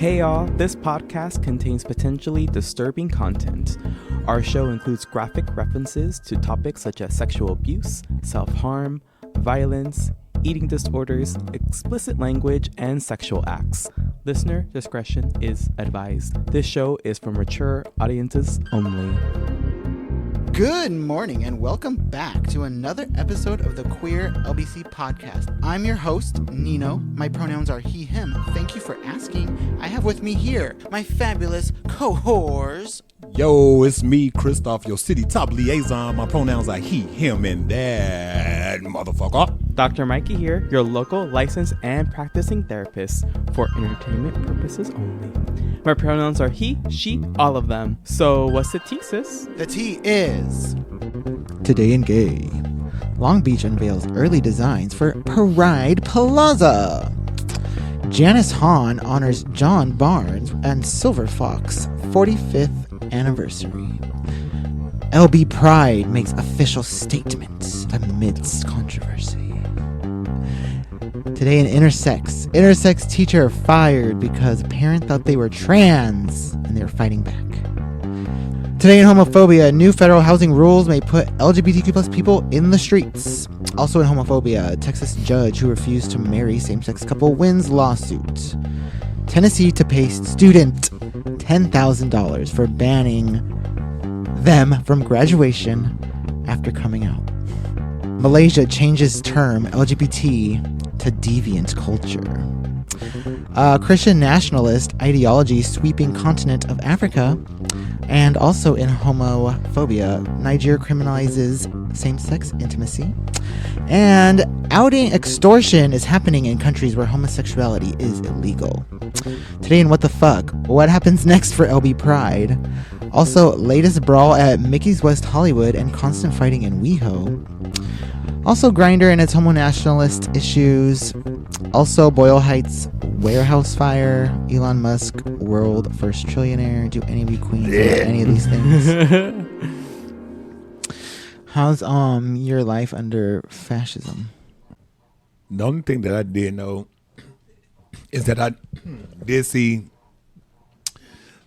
Hey y'all, this podcast contains potentially disturbing content. Our show includes graphic references to topics such as sexual abuse, self-harm, violence, eating disorders, explicit language, and sexual acts. Listener discretion is advised. This show is for mature audiences only. Good morning and welcome back to another episode of the Queer LBC podcast. I'm your host, Nino. My pronouns are he, him. Thank you for asking. I have with me here my fabulous cohorts. Yo, it's me, Christoph, your city top liaison. My pronouns are he, him, and that motherfucker. Dr. Mikey here, your local licensed and practicing therapist for entertainment purposes only. My pronouns are he, she, all of them. So what's the tea, sis? The tea is... Today in Gay, Long Beach unveils early designs for Pride Plaza. Janice Hahn honors John Barnes and Silver Fox 45th anniversary. LB Pride makes official statement amidst controversy. Today in intersex teacher fired because a parent thought they were trans and they were fighting back. Today in homophobia, new federal housing rules may put LGBTQ plus people in the streets. Also in homophobia, a Texas judge who refused to marry same-sex couple wins lawsuit. Tennessee to pay student $10,000 for banning them from graduation after coming out. Malaysia changes term LGBT to deviant culture. Christian nationalist ideology sweeping continent of Africa. And also in homophobia, Nigeria criminalizes same-sex intimacy. And outing extortion is happening in countries where homosexuality is illegal. Today in What the Fuck, what happens next for LB Pride? Also, latest brawl at Mickey's West Hollywood and constant fighting in WeHo. Also, Grindr and its homo-nationalist issues. Also, Boyle Heights warehouse fire. Elon Musk, world first trillionaire. Do any of you queens know any of these things? How's your life under fascism? The only thing that I did know is that I did see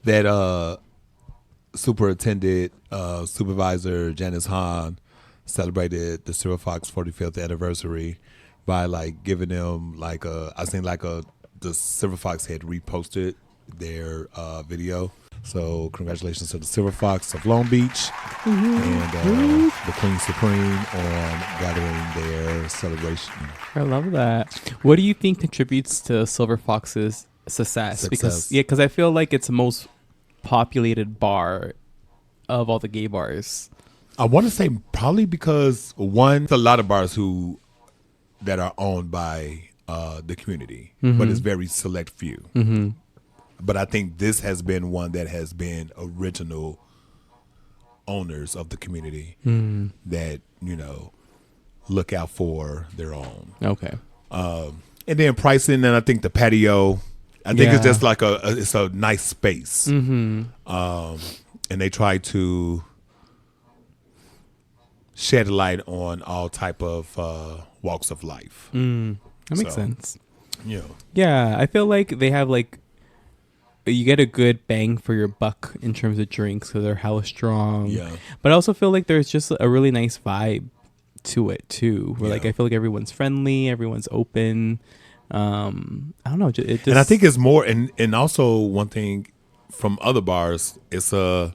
that supervisor Janice Hahn celebrated the Silver Fox 45th anniversary by giving them the Silver Fox had reposted their video. So congratulations to the Silver Fox of Long Beach and the Queen Supreme on gathering their celebration. I love that. What do you think contributes to Silver Fox's success? Because I feel like it's the most populated bar of all the gay bars. I want to say probably because one, a lot of bars that are owned by the community, but it's very select few. Mm-hmm. But I think this has been one that has been original owners of the community that, look out for their own. Okay. And then pricing, and I think the patio, I think it's just it's a nice space. Mm-hmm. And they try to shed light on all type of walks of life. That makes sense. Yeah. Yeah, I feel like they have you get a good bang for your buck in terms of drinks because they're hella strong. Yeah. But I also feel like there's just a really nice vibe to it too. Where I feel like everyone's friendly, everyone's open. I don't know. It just, and I think it's more, and also one thing from other bars, it's a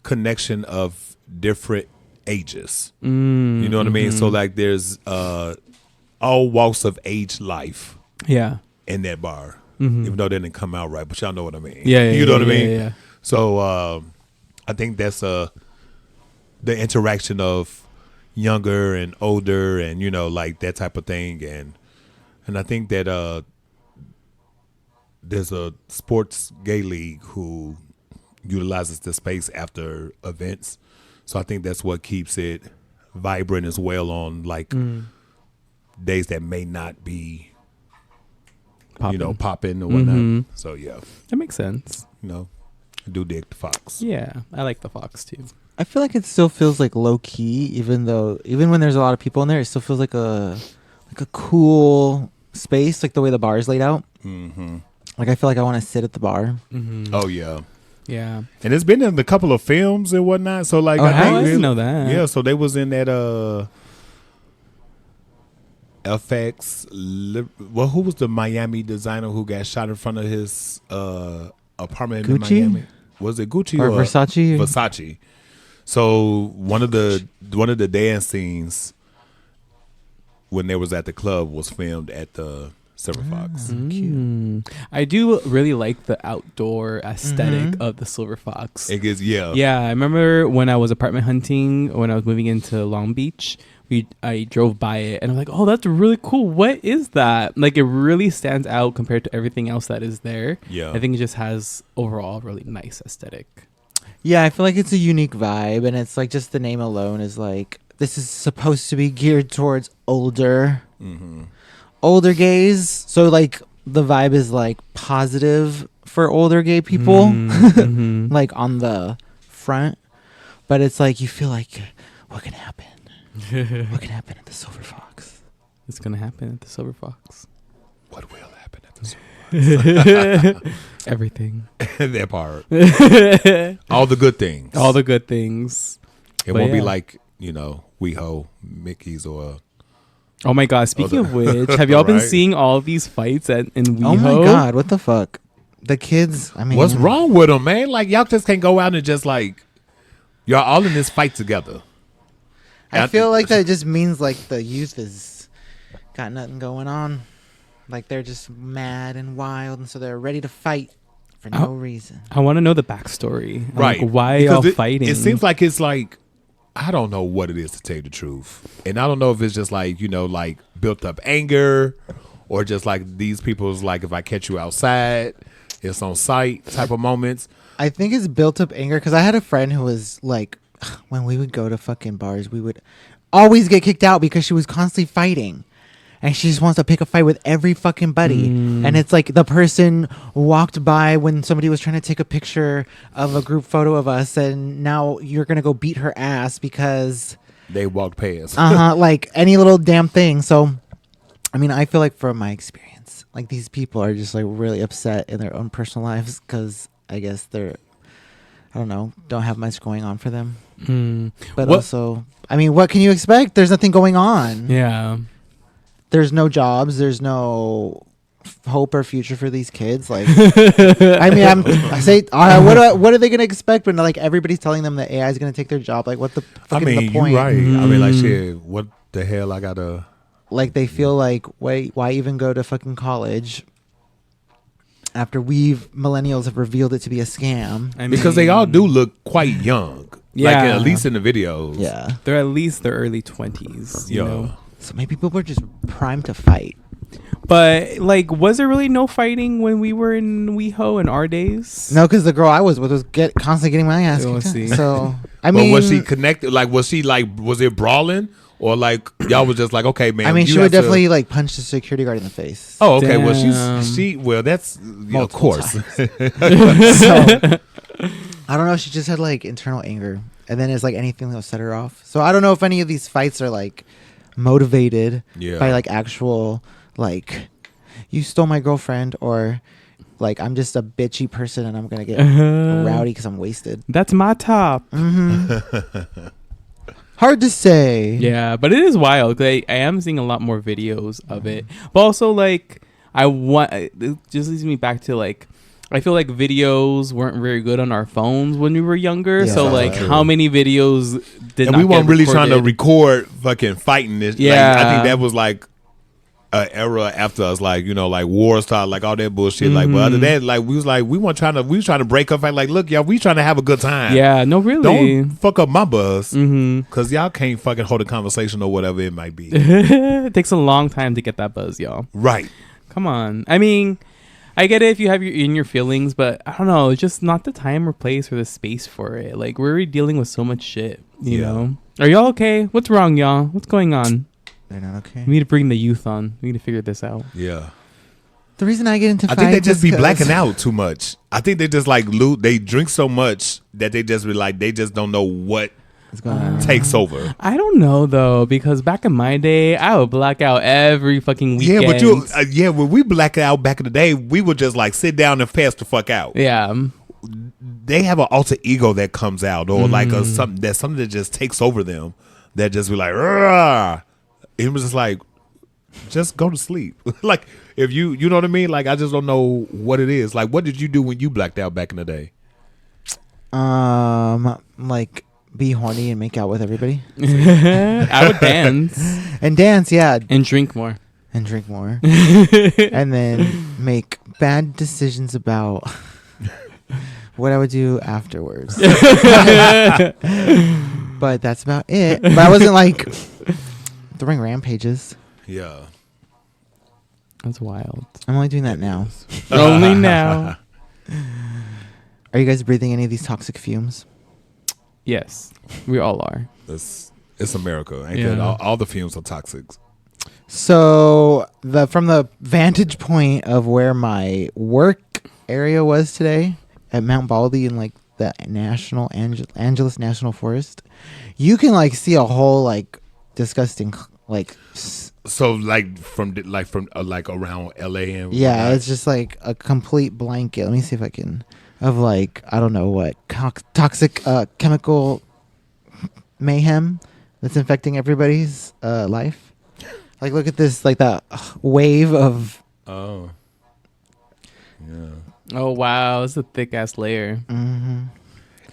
connection of different ages. You know what I mean? So there's all walks of age life. Yeah. In that bar, even though they didn't come out right, but y'all know what I mean. Yeah, you know what I mean. Yeah. So I think that's the interaction of younger and older, and that type of thing, and I think that there's a sports gay league who utilizes the space after events, so I think that's what keeps it vibrant as well on days that may not be popping or whatnot. So yeah, that makes sense. I do dig the Fox. Yeah, I like the Fox too. I feel like it still feels low key, even when there's a lot of people in there, it still feels like a cool space, like the way the bar is laid out. Mm-hmm. Like I feel like I want to sit at the bar. Mm-hmm. Oh yeah. Yeah. And it's been in a couple of films and whatnot. So like, I didn't know that. Yeah. So they was in that FX. Well, who was the Miami designer who got shot in front of his apartment Gucci? in Miami? Was it Gucci Or or Versace? Versace. So one of the dance scenes when they was at the club was filmed at the Silver Fox. I do really like the outdoor aesthetic of the Silver Fox. It gives yeah. I remember when I was apartment hunting, when I was moving into Long Beach, I drove by it and I'm like, oh, that's really cool. What is that? Like, it really stands out compared to everything else that is there. Yeah. I think it just has overall really nice aesthetic. Yeah, I feel like it's a unique vibe, and it's like just the name alone is like, this is supposed to be geared towards older gays. So like the vibe is like positive for older gay people, like on the front. But it's like you feel like, what can happen? What can happen at the Silver Fox? It's gonna happen at the Silver Fox. What will happen at the Silver Fox? Everything. That part. All the good things. All the good things. It won't be like, WeHo, Mickey's, or... Oh my God! Speaking of which, have y'all been seeing all these fights in WeHo? Oh my God! What the fuck? The kids. I mean, what's wrong with them, man? Like, y'all just can't go out and just like, y'all all in this fight together. I feel like that just means like the youth is got nothing going on. Like they're just mad and wild, and so they're ready to fight for no reason. I want to know the backstory. Right? Like, why because y'all fighting? It seems like it's like, I don't know what it is, to tell you the truth, and I don't know if it's just like like built up anger, or just like these people's like, if I catch you outside, it's on sight type of moments. I think it's built up anger because I had a friend who was like, when we would go to fucking bars, we would always get kicked out because she was constantly fighting. And she just wants to pick a fight with every fucking buddy. And it's like the person walked by when somebody was trying to take a picture of a group photo of us, and now you're going to go beat her ass because... They walked past. like any little damn thing. So, I mean, I feel like from my experience, like these people are just like really upset in their own personal lives because I guess they're, I don't know, don't have much going on for them. But also, I mean, what can you expect? There's nothing going on. Yeah. There's no jobs. There's no hope or future for these kids. Like, I mean, what are they going to expect when like everybody's telling them that AI is going to take their job? Like, what the fuck is the point? You're right. I mean, like, shit, what the hell I gotta... Like, they feel like, why even go to fucking college after millennials have revealed it to be a scam? I mean, because they all do look quite young. Yeah. Like, at least in the videos. Yeah. They're at least their early 20s, you know? So maybe people were just primed to fight. But, like, was there really no fighting when we were in WeHo in our days? No, because the girl I was with was constantly getting my ass kicked. So, I mean... But was she connected? Like, was it brawling? Or, like, y'all was just like, okay, man. I mean, she would definitely, like, punch the security guard in the face. Oh, okay. Well, that's, of course. So, I don't know. She just had, like, internal anger. And then it's, like, anything that will set her off. So, I don't know if any of these fights are, like, motivated by, like, actual, like, you stole my girlfriend, or, like, I'm just a bitchy person and I'm going to get rowdy because I'm wasted. That's my top. Hard to say. Yeah, but it is wild. I am seeing a lot more videos of it. But also, like, it just leads me back to, like, I feel like videos weren't very good on our phones when we were younger. Yeah, so, like, how many videos did and we weren't really trying to record fucking fighting this. Yeah. Like, I think that was, like, an era after us, like, like war started, like all that bullshit. Like, but other than that, like, we was trying to break up. Like, look, y'all, we trying to have a good time. Yeah, no, really. Don't fuck up my buzz, because y'all can't fucking hold a conversation or whatever it might be. It takes a long time to get that buzz, y'all. Right. Come on. I mean, I get it if you have your feelings, but I don't know. It's just not the time or place or the space for it. Like, we're dealing with so much shit, you know? Are y'all okay? What's wrong, y'all? What's going on? They're not okay. We need to bring the youth on. We need to figure this out. Yeah. The reason I get into fights, I think they just be blacking out too much. I think they just like they drink so much that they just be like, they just don't know what What's going on? takes over. I don't know though, because back in my day, I would black out every fucking weekend. Yeah, but when we blacked out back in the day, we would just like sit down and pass the fuck out. Yeah. They have an alter ego that comes out, or like something that just takes over them. That just be like, "Rah!" It was just like, just go to sleep. Like if you know what I mean. Like I just don't know what it is. Like what did you do when you blacked out back in the day? Like be horny and make out with everybody. I would dance And dance, yeah. and drink more. And drink more. And then make bad decisions about what I would do afterwards. But that's about it. But I wasn't like throwing rampages. Yeah. That's wild. I'm only doing that now. Only now. Are you guys breathing any of these toxic fumes? Yes, we all are. It's America. Ain't Yeah. that all the fumes are toxic? So from the vantage point of where my work area was today at Mount Baldy in like the National Angeles National Forest, you can like see a whole like disgusting like So like from around LA and yeah, it's just like a complete blanket. Let me see if I can of like I don't know what toxic chemical mayhem that's infecting everybody's life. Like look at this, like that wave of oh yeah. Oh wow, it's a thick ass layer. Mm-hmm.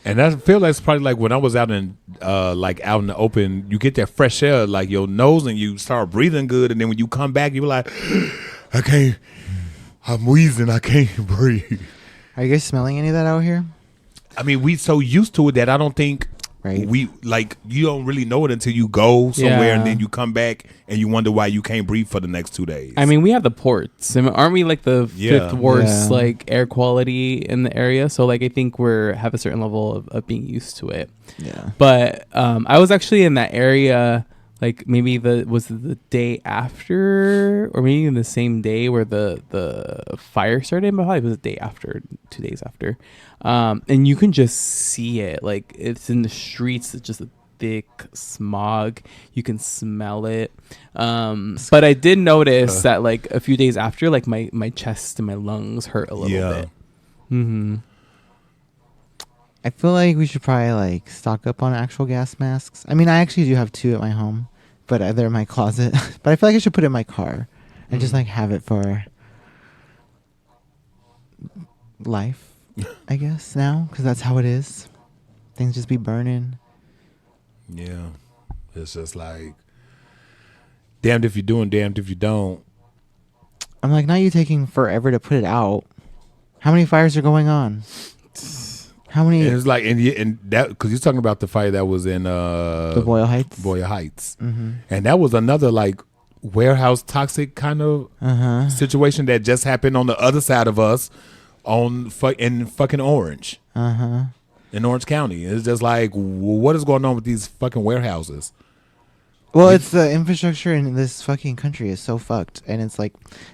And I feel like it's probably like when I was out in out in the open, you get that fresh air, like your nose, and you start breathing good. And then when you come back, you're like, I'm wheezing, I can't breathe. Are you guys smelling any of that out here? I mean, we so used to it that I don't think Right. we like you don't really know it until you go somewhere Yeah. and then you come back and you wonder why you can't breathe for the next 2 days. I mean, we have the ports. I mean, aren't we like the Yeah. fifth worst Yeah. like air quality in the area? So like I think have a certain level of being used to it. Yeah. But I was actually in that area like maybe the day after or maybe even the same day where the fire started, but probably it was the day after, 2 days after. And you can just see it, like it's in the streets. It's just a thick smog. You can smell it. But I did notice that like a few days after, like my chest and my lungs hurt a little bit. Mm-hmm. I feel like we should probably like stock up on actual gas masks. I mean, I actually do have 2 at my home, but they're in my closet. But I feel like I should put it in my car and just like have it for life, I guess now, because that's how it is. Things just be burning. Yeah. It's just like damned if you do and damned if you don't. I'm like, not you taking forever to put it out. How many fires are going on? How many? And it's like and that because you're talking about the fire that was in The Boyle Heights. Boyle Heights, Mm-hmm. and that was another like warehouse toxic kind of situation that just happened on the other side of us in fucking Orange, in Orange County. It's just like what is going on with these fucking warehouses? Well, it's the infrastructure in this fucking country is so fucked, and it's like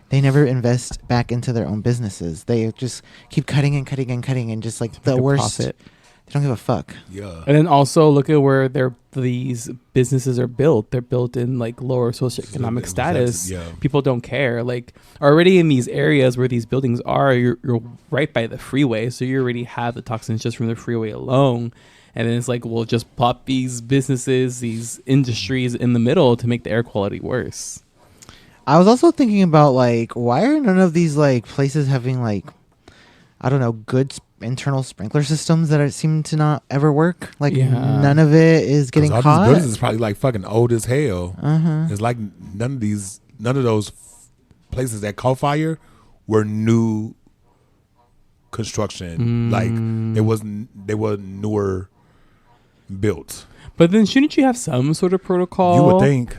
they never invest back into their own businesses. They just keep cutting and cutting and cutting, and just like the worst. Profit. They don't give a fuck. Yeah, And then also look at where these businesses are built. They're built in like lower socioeconomic status. Yeah. People don't care. Like already in these areas where these buildings are, you're right by the freeway, so you already have the toxins just from the freeway alone. And then it's like, we'll just plop these businesses, these industries in the middle to make the air quality worse. I was also thinking about like, why are none of these like places having like, I don't know, good internal sprinkler systems that seem to not ever work? Like none of it is getting all caught. these buildings is probably like fucking old as hell. It's like none of those places that caught fire were new construction. Like they were newer built. But then shouldn't you have some sort of protocol? You would think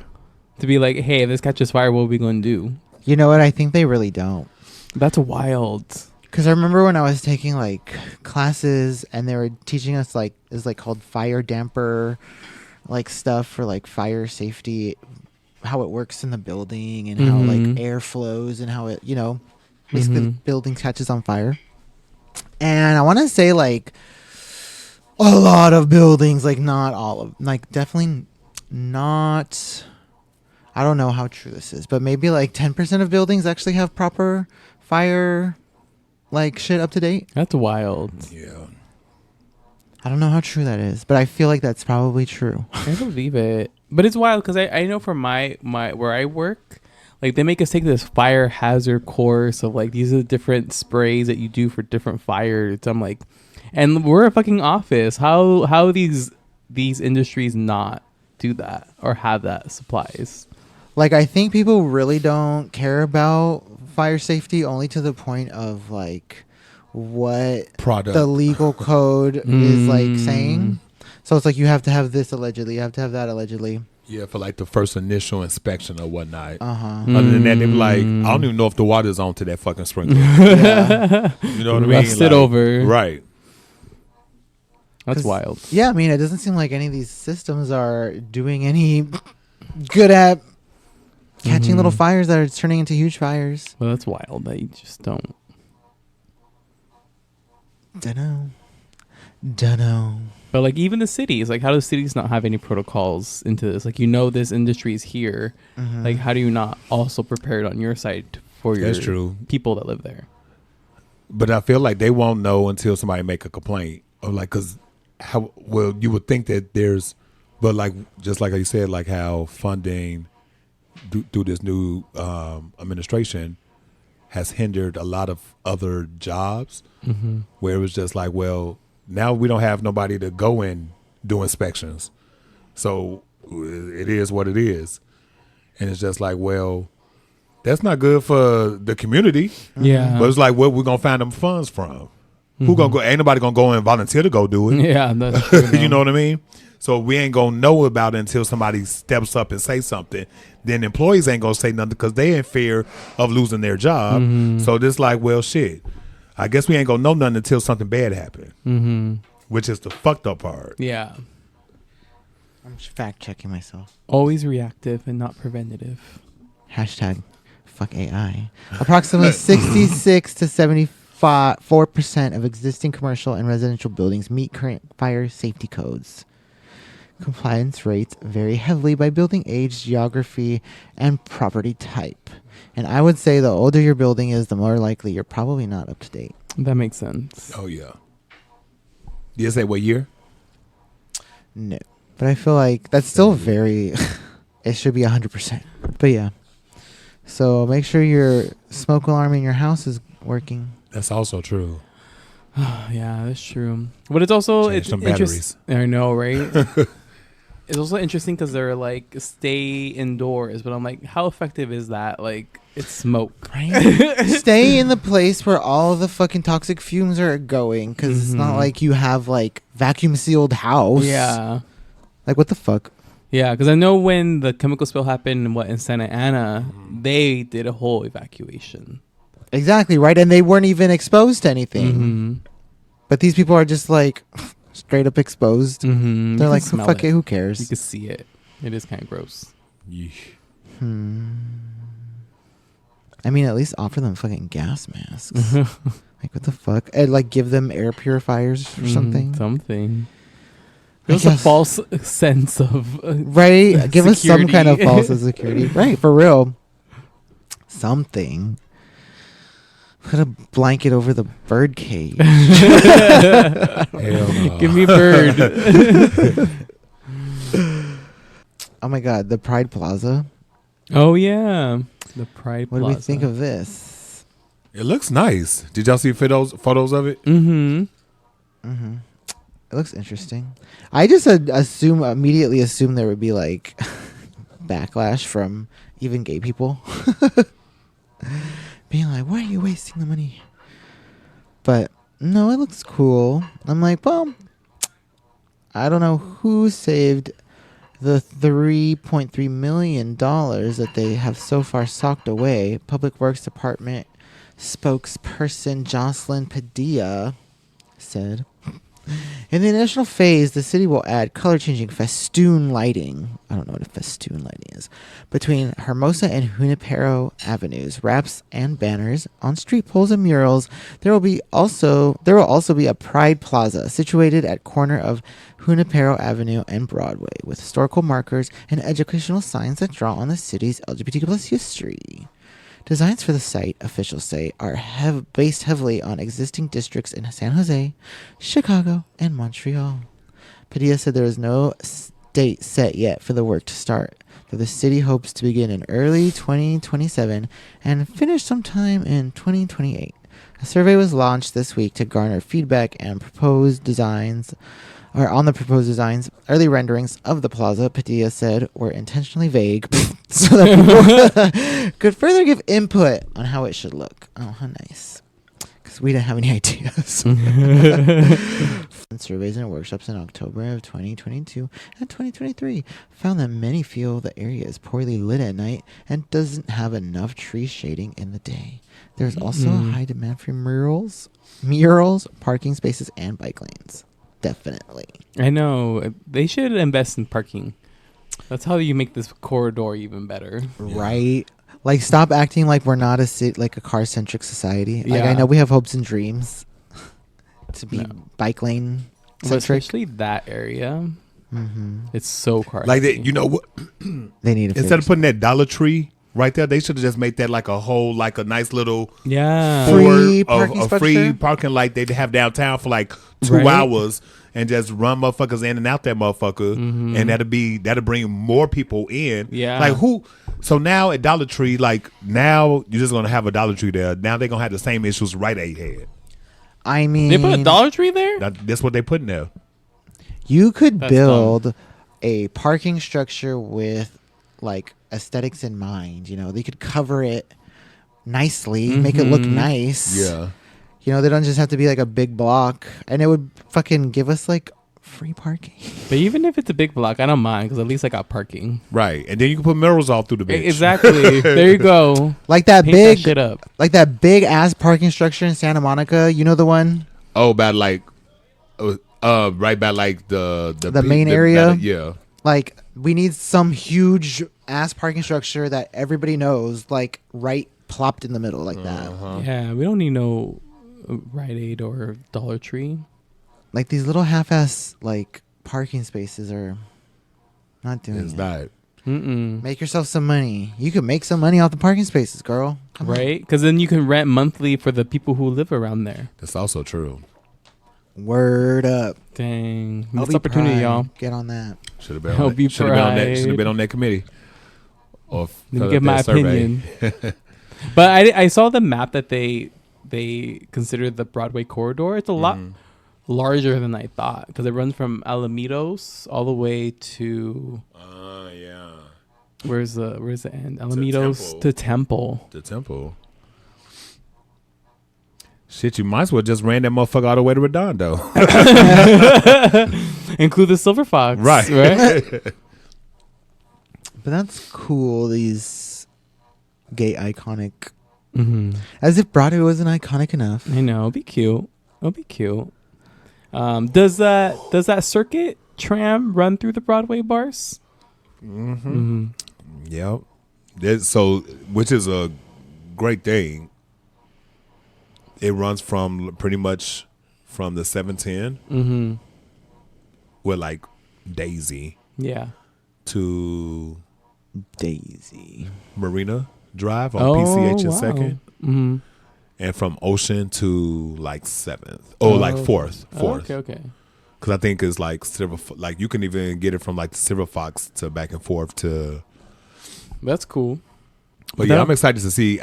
to be like, hey, if this catches fire, what are we going to do? You know what? I think they really don't. That's wild. Because I remember when I was taking like classes and they were teaching us like is like called fire damper, like stuff for like fire safety, how it works in the building and how like air flows and how it, you know, basically the building catches on fire. And I want to say like a lot of buildings, like not all of, like definitely not. I don't know how true this is, but maybe like 10% of buildings actually have proper fire, like shit up to date. That's wild. Yeah. I don't know how true that is, but I feel like that's probably true. I believe it. But it's wild because I know from my where I work, like they make us take this fire hazard course of like these are the different sprays that you do for different fires. I'm like, and we're a fucking office. How these industries not do that or have that supplies? Like, I think people really don't care about fire safety only to the point of like what Product. the legal code is like saying. So it's like you have to have this allegedly, you have to have that allegedly. Yeah, for like the first initial inspection or whatnot. Uh-huh. Other than that, they be like, I don't even know if the water's on to that fucking sprinkler. Yeah. You know what I mean? Rust it over. Right. That's wild. Yeah, I mean, it doesn't seem like any of these systems are doing any good at catching little fires that are turning into huge fires. Well, that's wild that you just don't. Dunno. But like even the cities, like how do cities not have any protocols into this? Like this industry is here. Mm-hmm. Like how do you not also prepare it on your side for your That's true. people that live there? But I feel like they won't know until somebody make a complaint. Or like, because how, well, you would think that there's, but like, just like you said, like how funding through this new administration has hindered a lot of other jobs where it was just like, well, now we don't have nobody to go and do inspections. So it is what it is. And it's just like, well, that's not good for the community. Yeah. But it's like, where we going to find them funds from? Who going to go? Ain't nobody going to go and volunteer to go do it. Yeah. That's true, You know what I mean? So we ain't going to know about it until somebody steps up and say something. Then employees ain't going to say nothing because they in fear of losing their job. So this like, well, shit. I guess we ain't going to know nothing until something bad happened. Which is the fucked up part. Yeah. I'm fact checking myself. Always reactive and not preventative. Hashtag fuck AI. Approximately 66 to 74% of existing commercial and residential buildings meet current fire safety codes. Compliance rates vary heavily by building age, geography, and property type. And I would say the older your building is, the more likely you're probably not up to date. That makes sense. Oh, yeah. Did you say what year? No. But I feel like that's still very... it should be 100%. But yeah. So make sure your smoke alarm in your house is working. That's also true. Yeah, that's true. But it's also Change some batteries. I know, right? It's also interesting because they're like stay indoors, but I'm like, how effective is that? Like, it's smoke, right? Stay in the place where all the fucking toxic fumes are going, because it's not like you have like vacuum sealed house. Yeah. Like, what the fuck? Yeah, because I know when the chemical spill happened, in Santa Ana, they did a whole evacuation. Exactly, right? And they weren't even exposed to anything. But these people are just like straight up exposed. They're like, fuck it, who cares? You can see it. It is kind of gross. Yeesh. I mean, at least offer them fucking gas masks. Like, what the fuck? And like give them air purifiers or something. Something. There's a false sense of right? Give us some kind of false security. Right, for real. Something. Put a blanket over the bird cage. Hell no. Give me a bird. Oh my god, the Pride Plaza. Oh yeah, the Pride Plaza. What do we think of this? It looks nice. Did y'all see photos of it? It looks interesting. I just immediately assume there would be like backlash from even gay people. Being like, why are you wasting the money? But no, it looks cool. I'm like, well, I don't know who saved the $3.3 million that they have so far socked away. Public Works Department spokesperson Jocelyn Padilla said In the initial phase, the city will add color-changing festoon lighting. I don't know what a festoon lighting is. Between Hermosa and Junipero Avenues, wraps and banners on street poles and murals. There will also be a Pride Plaza situated at corner of Junipero Avenue and Broadway, with historical markers and educational signs that draw on the city's LGBTQ+ history. Designs for the site, officials say, are based heavily on existing districts in San Jose, Chicago, and Montreal. Padilla said there is no date set yet for the work to start, though the city hopes to begin in early 2027 and finish sometime in 2028. A survey was launched this week to garner feedback and on the proposed designs. Early renderings of the plaza, Padilla said, were intentionally vague so that people could further give input on how it should look. Oh, how nice. Because we didn't have any ideas. Surveys and workshops in October of 2022 and 2023 found that many feel the area is poorly lit at night and doesn't have enough tree shading in the day. There's also a high demand for murals, parking spaces, and bike lanes. Definitely. I know. They should invest in parking. That's how you make this corridor even better. Right? Like, stop acting like we're not a car-centric society. Like, Yeah. I know we have hopes and dreams to be bike lane But centric. especially that area. Mm-hmm. It's so car. Like that, you know what? They need to Instead fix of putting that Dollar Tree right there, they should have just made that like a nice little Yeah. Free board parking of a free structure? parking like they have downtown for like 2 Right. hours and just run motherfuckers in and out that motherfucker, and that'll bring more people in. Yeah. Like who? So now at Dollar Tree, like now you're just gonna have a Dollar Tree there. Now they're gonna have the same issues Rite Aid had. I mean, They put a Dollar Tree there? That's what they put in there. you could That's build a parking structure with like aesthetics in mind. You know, they could cover it nicely, make it look nice. Yeah. You know, they don't just have to be like a big block, and it would fucking give us like free parking. But even if it's a big block, I don't mind because at least I got parking. Right, and then you can put murals all through the bitch. Exactly. There you go. Like that Paint that big, shit up. like that big ass parking structure in Santa Monica. You know the one? Oh, bad like, right by like the main area? Yeah. Like, we need some huge ass parking structure that everybody knows, like right plopped in the middle like that. Yeah, we don't need no Rite Aid or Dollar Tree. Like these little half-ass like parking spaces are not doing It's it. not. Mm-mm. Make yourself some money. You can make some money off the parking spaces, girl. Come on. Right? Because then you can rent monthly for the people who live around there. That's also true. Word up. Dang. LB Missed opportunity, Pride. y'all. Get on that. Should have been. LB Should have been on that. Pride. Should have been on that committee. Or Let fill me give out my that survey. opinion. But I saw the map that they considered the Broadway corridor. It's a lot larger than I thought because it runs from Alamitos all the way to Yeah. where's the end? Alamitos to Temple. The temple. Shit, you might as well just ran that motherfucker all the way to Redondo. Include the Silver Fox. Right. But that's cool. These gay iconic. Mm-hmm. As if Broadway wasn't iconic enough. I know. It'll be cute. It'll be cute. Does that circuit tram run through the Broadway bars? Yep. So, which is a great thing. It runs from pretty much from the 710 with like Daisy Yeah. to Daisy. Marina Drive on PCH and wow. 2nd. Mm-hmm. And from Ocean to like 7th. Like 4th. Okay. Because I think it's like like you can even get it from like the Silver Fox to back and forth to. That's cool. But yeah, I'm excited to see.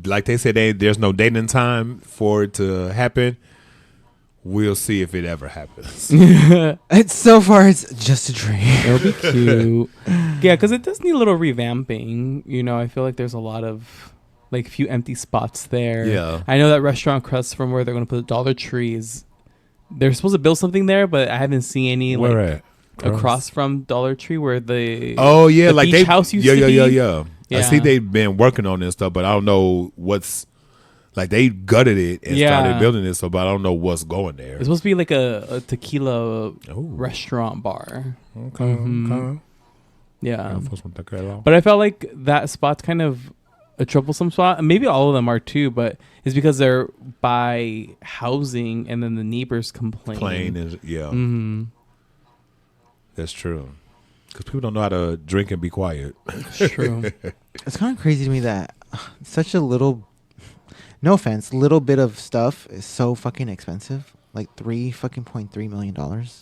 Like they said, there's no date and time for it to happen. We'll see if it ever happens. It's so far, it's just a dream. It'll be cute. Yeah, because it does need a little revamping. You know, I feel like there's a lot of like few empty spots there. Yeah. I know that restaurant crust from where they're going to put Dollar Trees. They're supposed to build something there, but I haven't seen any Where like at? across from Dollar Tree where the Yeah, the like beach they house used yeah, to yeah, be. yeah. I see they've been working on this stuff, but I don't know what's Like they gutted it and Yeah. started building it. So, but I don't know what's going there. It's supposed to be like a tequila Ooh. restaurant bar. Okay. Mhm. Yeah. Yeah, folks want to take that out. But I felt like that spot's kind of a troublesome spot. Maybe all of them are too, but it's because they're by housing and then the neighbors complain. Plain is Mm-hmm. That's true. Because people don't know how to drink and be quiet. True. It's kind of crazy to me that such a little, no offense, little bit of stuff is so fucking expensive. Like $3.3 million.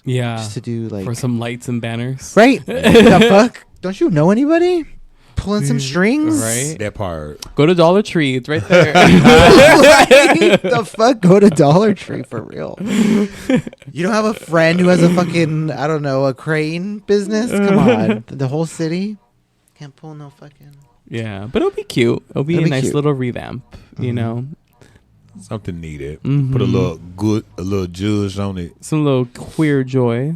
Yeah. Just to do like For some lights and banners. right. The fuck? Don't you know anybody? Pulling some strings? Right. That part. Go to Dollar Tree. It's right there. Like, the fuck? Go to Dollar Tree for real. You don't have a friend who has a fucking, I don't know, a crane business? Come on. The whole city? Can't pull no fucking. Yeah. But it'll be cute. It'll be It'll a be nice cute. little revamp, you Mhm. know? Something needed. Mhm. Put a little judge on it. Some little queer joy.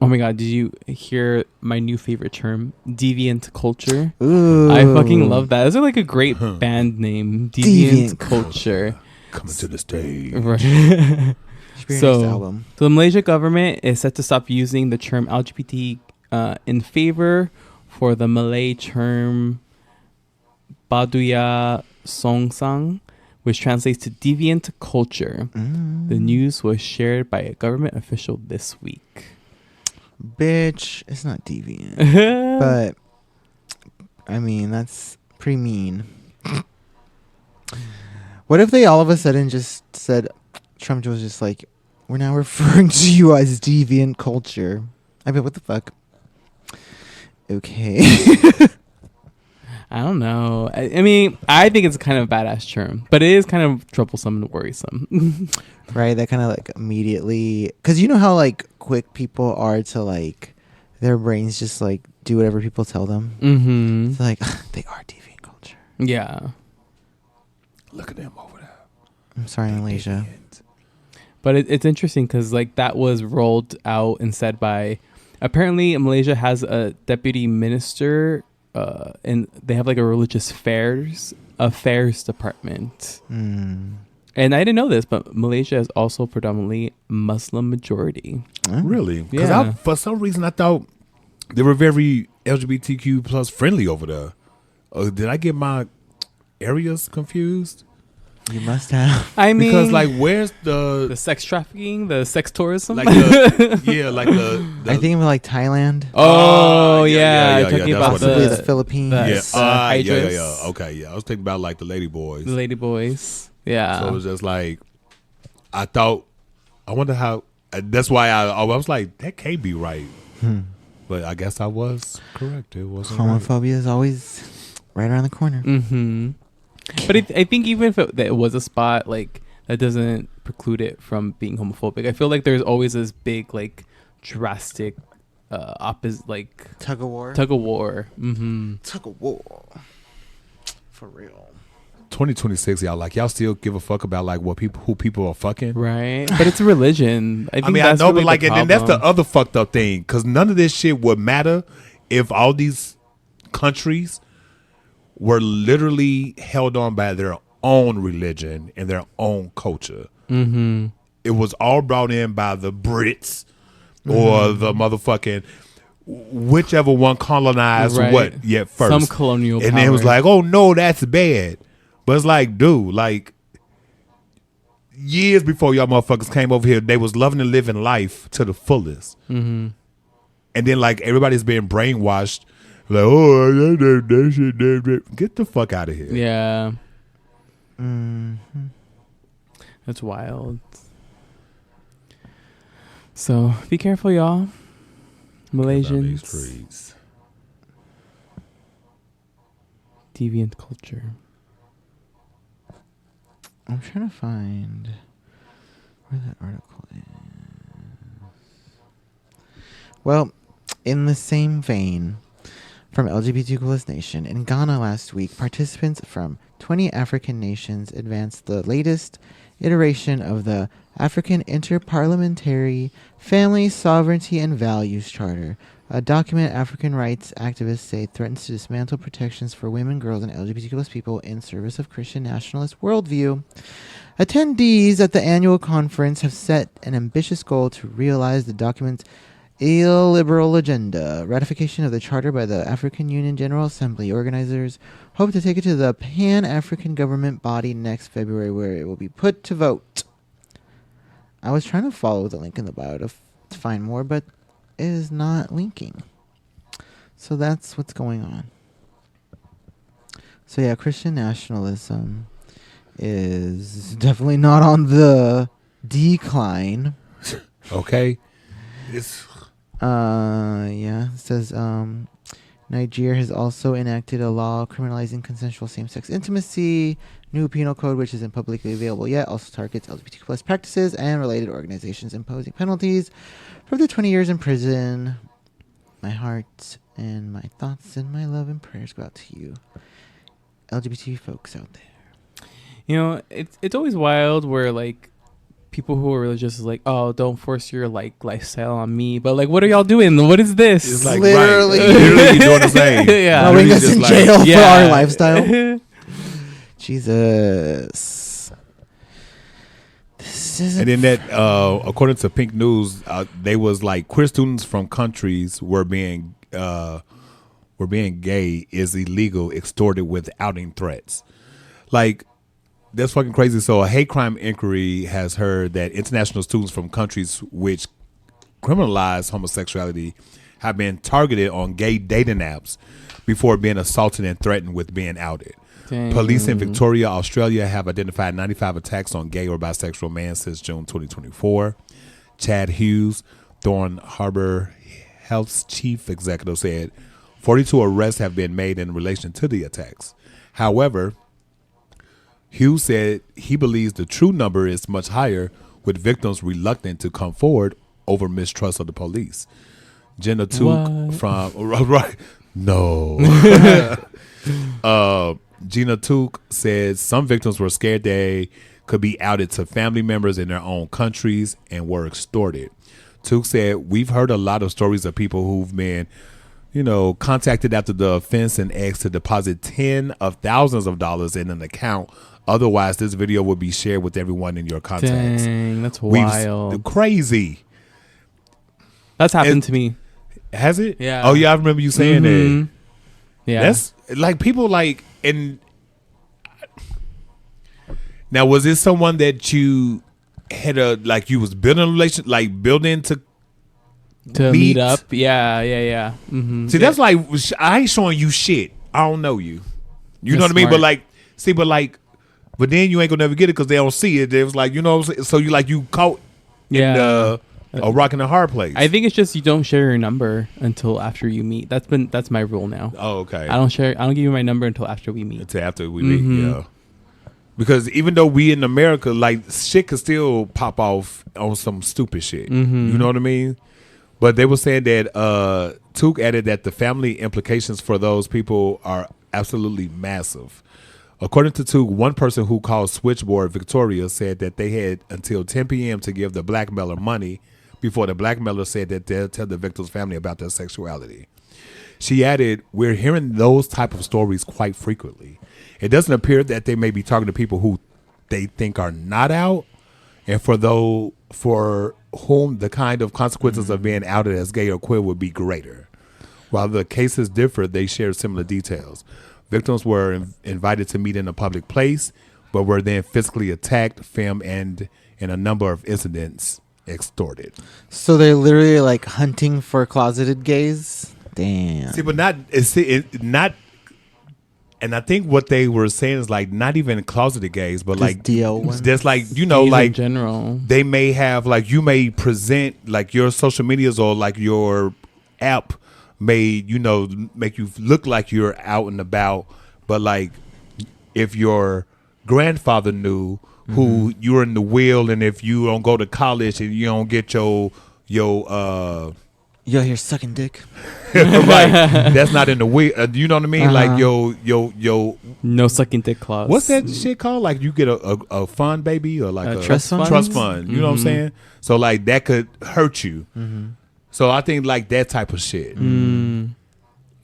Oh my God. Did you hear my new favorite term? Deviant culture. Ooh. I fucking love that. It's like a great Huh. band name. Deviant Deviant culture. Coming to the stage. Right. Should be your So- next album. So the Malaysia government is set to stop using the term LGBT in favor for the Malay term Baduya Songsang, which translates to deviant culture. Mm. The news was shared by a government official this week. Bitch, it's not deviant. But, I mean, that's pretty mean. What if they all of a sudden just said, Trump was just like, we're now referring to you as deviant culture. I mean, what the fuck? Okay. I don't know. I mean, I think it's kind of a badass term, but it is kind of troublesome and worrisome. Right? That kind of like immediately. Because you know how like quick people are to like, their brains just like do whatever people tell them. Mm-hmm. It's like, they are deviant culture. Yeah. Look at them over there. I'm sorry, Malaysia. But it's interesting because like that was rolled out and said by, apparently Malaysia has a deputy minister and they have like a religious affairs department. Mm. And I didn't know this, but Malaysia is also predominantly Muslim majority. Oh. Really? Because Yeah. for some reason I thought they were very LGBTQ plus friendly over there. Did I get my areas confused? You must have. I mean, Because like, where's the the sex trafficking, the sex tourism. like the yeah like the I think of like Thailand. oh yeah, yeah, talking that's about what it Possibly is. the Philippines. the- yeah Yes, yeah Hydras. okay yeah I was thinking about like the lady boys. the lady boys. Yeah. So it was just like I thought. I wonder how. That's why I was like that can't be right. But I guess I was correct. It wasn't right. Homophobia is always right around the corner. Mm-hmm. But I think even if it was a spot, like, that doesn't preclude it from being homophobic. I feel like there's always this big, like, drastic opposite, like, Tug of war. tug of war. Mm-hmm. Tug of war. For real. 2026, y'all like y'all still give a fuck about like who people are fucking. Right. But it's a religion. I think I mean, I that's know, really but like, the and then that's the problem. other fucked up thing because none of this shit would matter if all these countries were literally held on by their own religion and their own culture. Mm-hmm. It was all brought in by the Brits or the motherfucking whichever one colonized Right. what yet first. Some colonial and then it was power. like, oh no, that's bad. But it's like, dude, like years before y'all motherfuckers came over here, they was loving and living life to the fullest. Mm-hmm. And then like everybody's being brainwashed. Like, oh, that shit, get the fuck out of here. Yeah. Mm-hmm. That's wild. So be careful, y'all. Down these Malaysians. streets. Deviant culture. I'm trying to find where that article is. Well, in the same vein, from LGBTQ+ Nation, in Ghana last week, participants from 20 African nations advanced the latest iteration of the African Interparliamentary Family Sovereignty and Values Charter, A document African rights activists say threatens to dismantle protections for women, girls, and LGBTQ+ people in service of Christian nationalist worldview. Attendees at the annual conference have set an ambitious goal to realize the document's illiberal agenda. Ratification of the charter by the African Union General Assembly. Organizers hope to take it to the Pan-African government body next February, where it will be put to vote. I was trying to follow the link in the bio to find more, but it is not linking. So that's what's going on. So yeah, Christian nationalism is definitely not on the decline. Okay. It says Nigeria has also enacted a law criminalizing consensual same-sex intimacy. New penal code, which isn't publicly available yet, also targets LGBTQ+ practices and related organizations, imposing penalties for up to 20 years in prison. My heart and my thoughts and my love and prayers go out to you, LGBT folks out there. You know, it's always wild where like people who are religious is like, oh, don't force your like lifestyle on me. But like, what are y'all doing? What is this? It's like literally, literally doing the same. Yeah, throwing us in jail for our lifestyle. Jesus. This isn't. And then that, according to Pink News, they was like queer students from countries where being gay is illegal, extorted with outing threats. Like, that's fucking crazy. So a hate crime inquiry has heard that international students from countries which criminalize homosexuality have been targeted on gay dating apps before being assaulted and threatened with being outed. Dang. Police in Victoria, Australia have identified 95 attacks on gay or bisexual men since June 2024. Chad Hughes, Thorn Harbor Health's chief executive, said 42 arrests have been made in relation to the attacks. However, Hughes said he believes the true number is much higher, with victims reluctant to come forward over mistrust of the police. Jenna Took from right, no. Gina Took said some victims were scared they could be outed to family members in their own countries and were extorted. Took said, we've heard a lot of stories of people who've been, contacted after the offense and asked to deposit tens of thousands of dollars in an account. Otherwise, this video would be shared with everyone in your contacts. Dang, that's wild. Crazy. That's happened to me. Has it? Yeah. Oh, yeah, I remember you saying that. Yeah. That's like people like, and now was this someone that you had you was building a relation, like building to meet up? Yeah. Mm-hmm. See, that's like, I ain't showing you shit. I don't know you. You know what I mean? Smart. But then you ain't gonna never get it because they don't see it. It was like, so you caught in a rock and a hard place. I think it's just you don't share your number until after you meet. That's my rule now. Oh, okay. I don't give you my number until after we meet. Until after we meet, yeah. Because even though we in America, like, shit could still pop off on some stupid shit. Mm-hmm. You know what I mean? But they were saying that Took added that the family implications for those people are absolutely massive. According to Took, one person who called Switchboard Victoria said that they had until 10 p.m. to give the blackmailer money before the blackmailer said that they'll tell the victim's family about their sexuality. She added, we're hearing those type of stories quite frequently. It doesn't appear that they may be talking to people who they think are not out, and for whom the kind of consequences of being outed as gay or queer would be greater. While the cases differ, they share similar details. Victims were invited to meet in a public place, but were then physically attacked, filmed, and in a number of incidents, extorted. So they're literally like hunting for closeted gays? Damn. See, but not, and I think what they were saying is like not even closeted gays, but Just like DL ones. that's like, Gays like in general. they may have like, you may present like your social medias or like your app may, make you look like you're out and about, but like if your grandfather knew who you're in the will, and if you don't go to college and you don't get your Yo, you're sucking dick. right, that's not in the will. You know what I mean? Like yo, no sucking dick clause. what's that shit called? Like you get a fund, baby, or like a trust fund? Trust fund. You know what I'm saying? So like that could hurt you. So I think like that type of shit,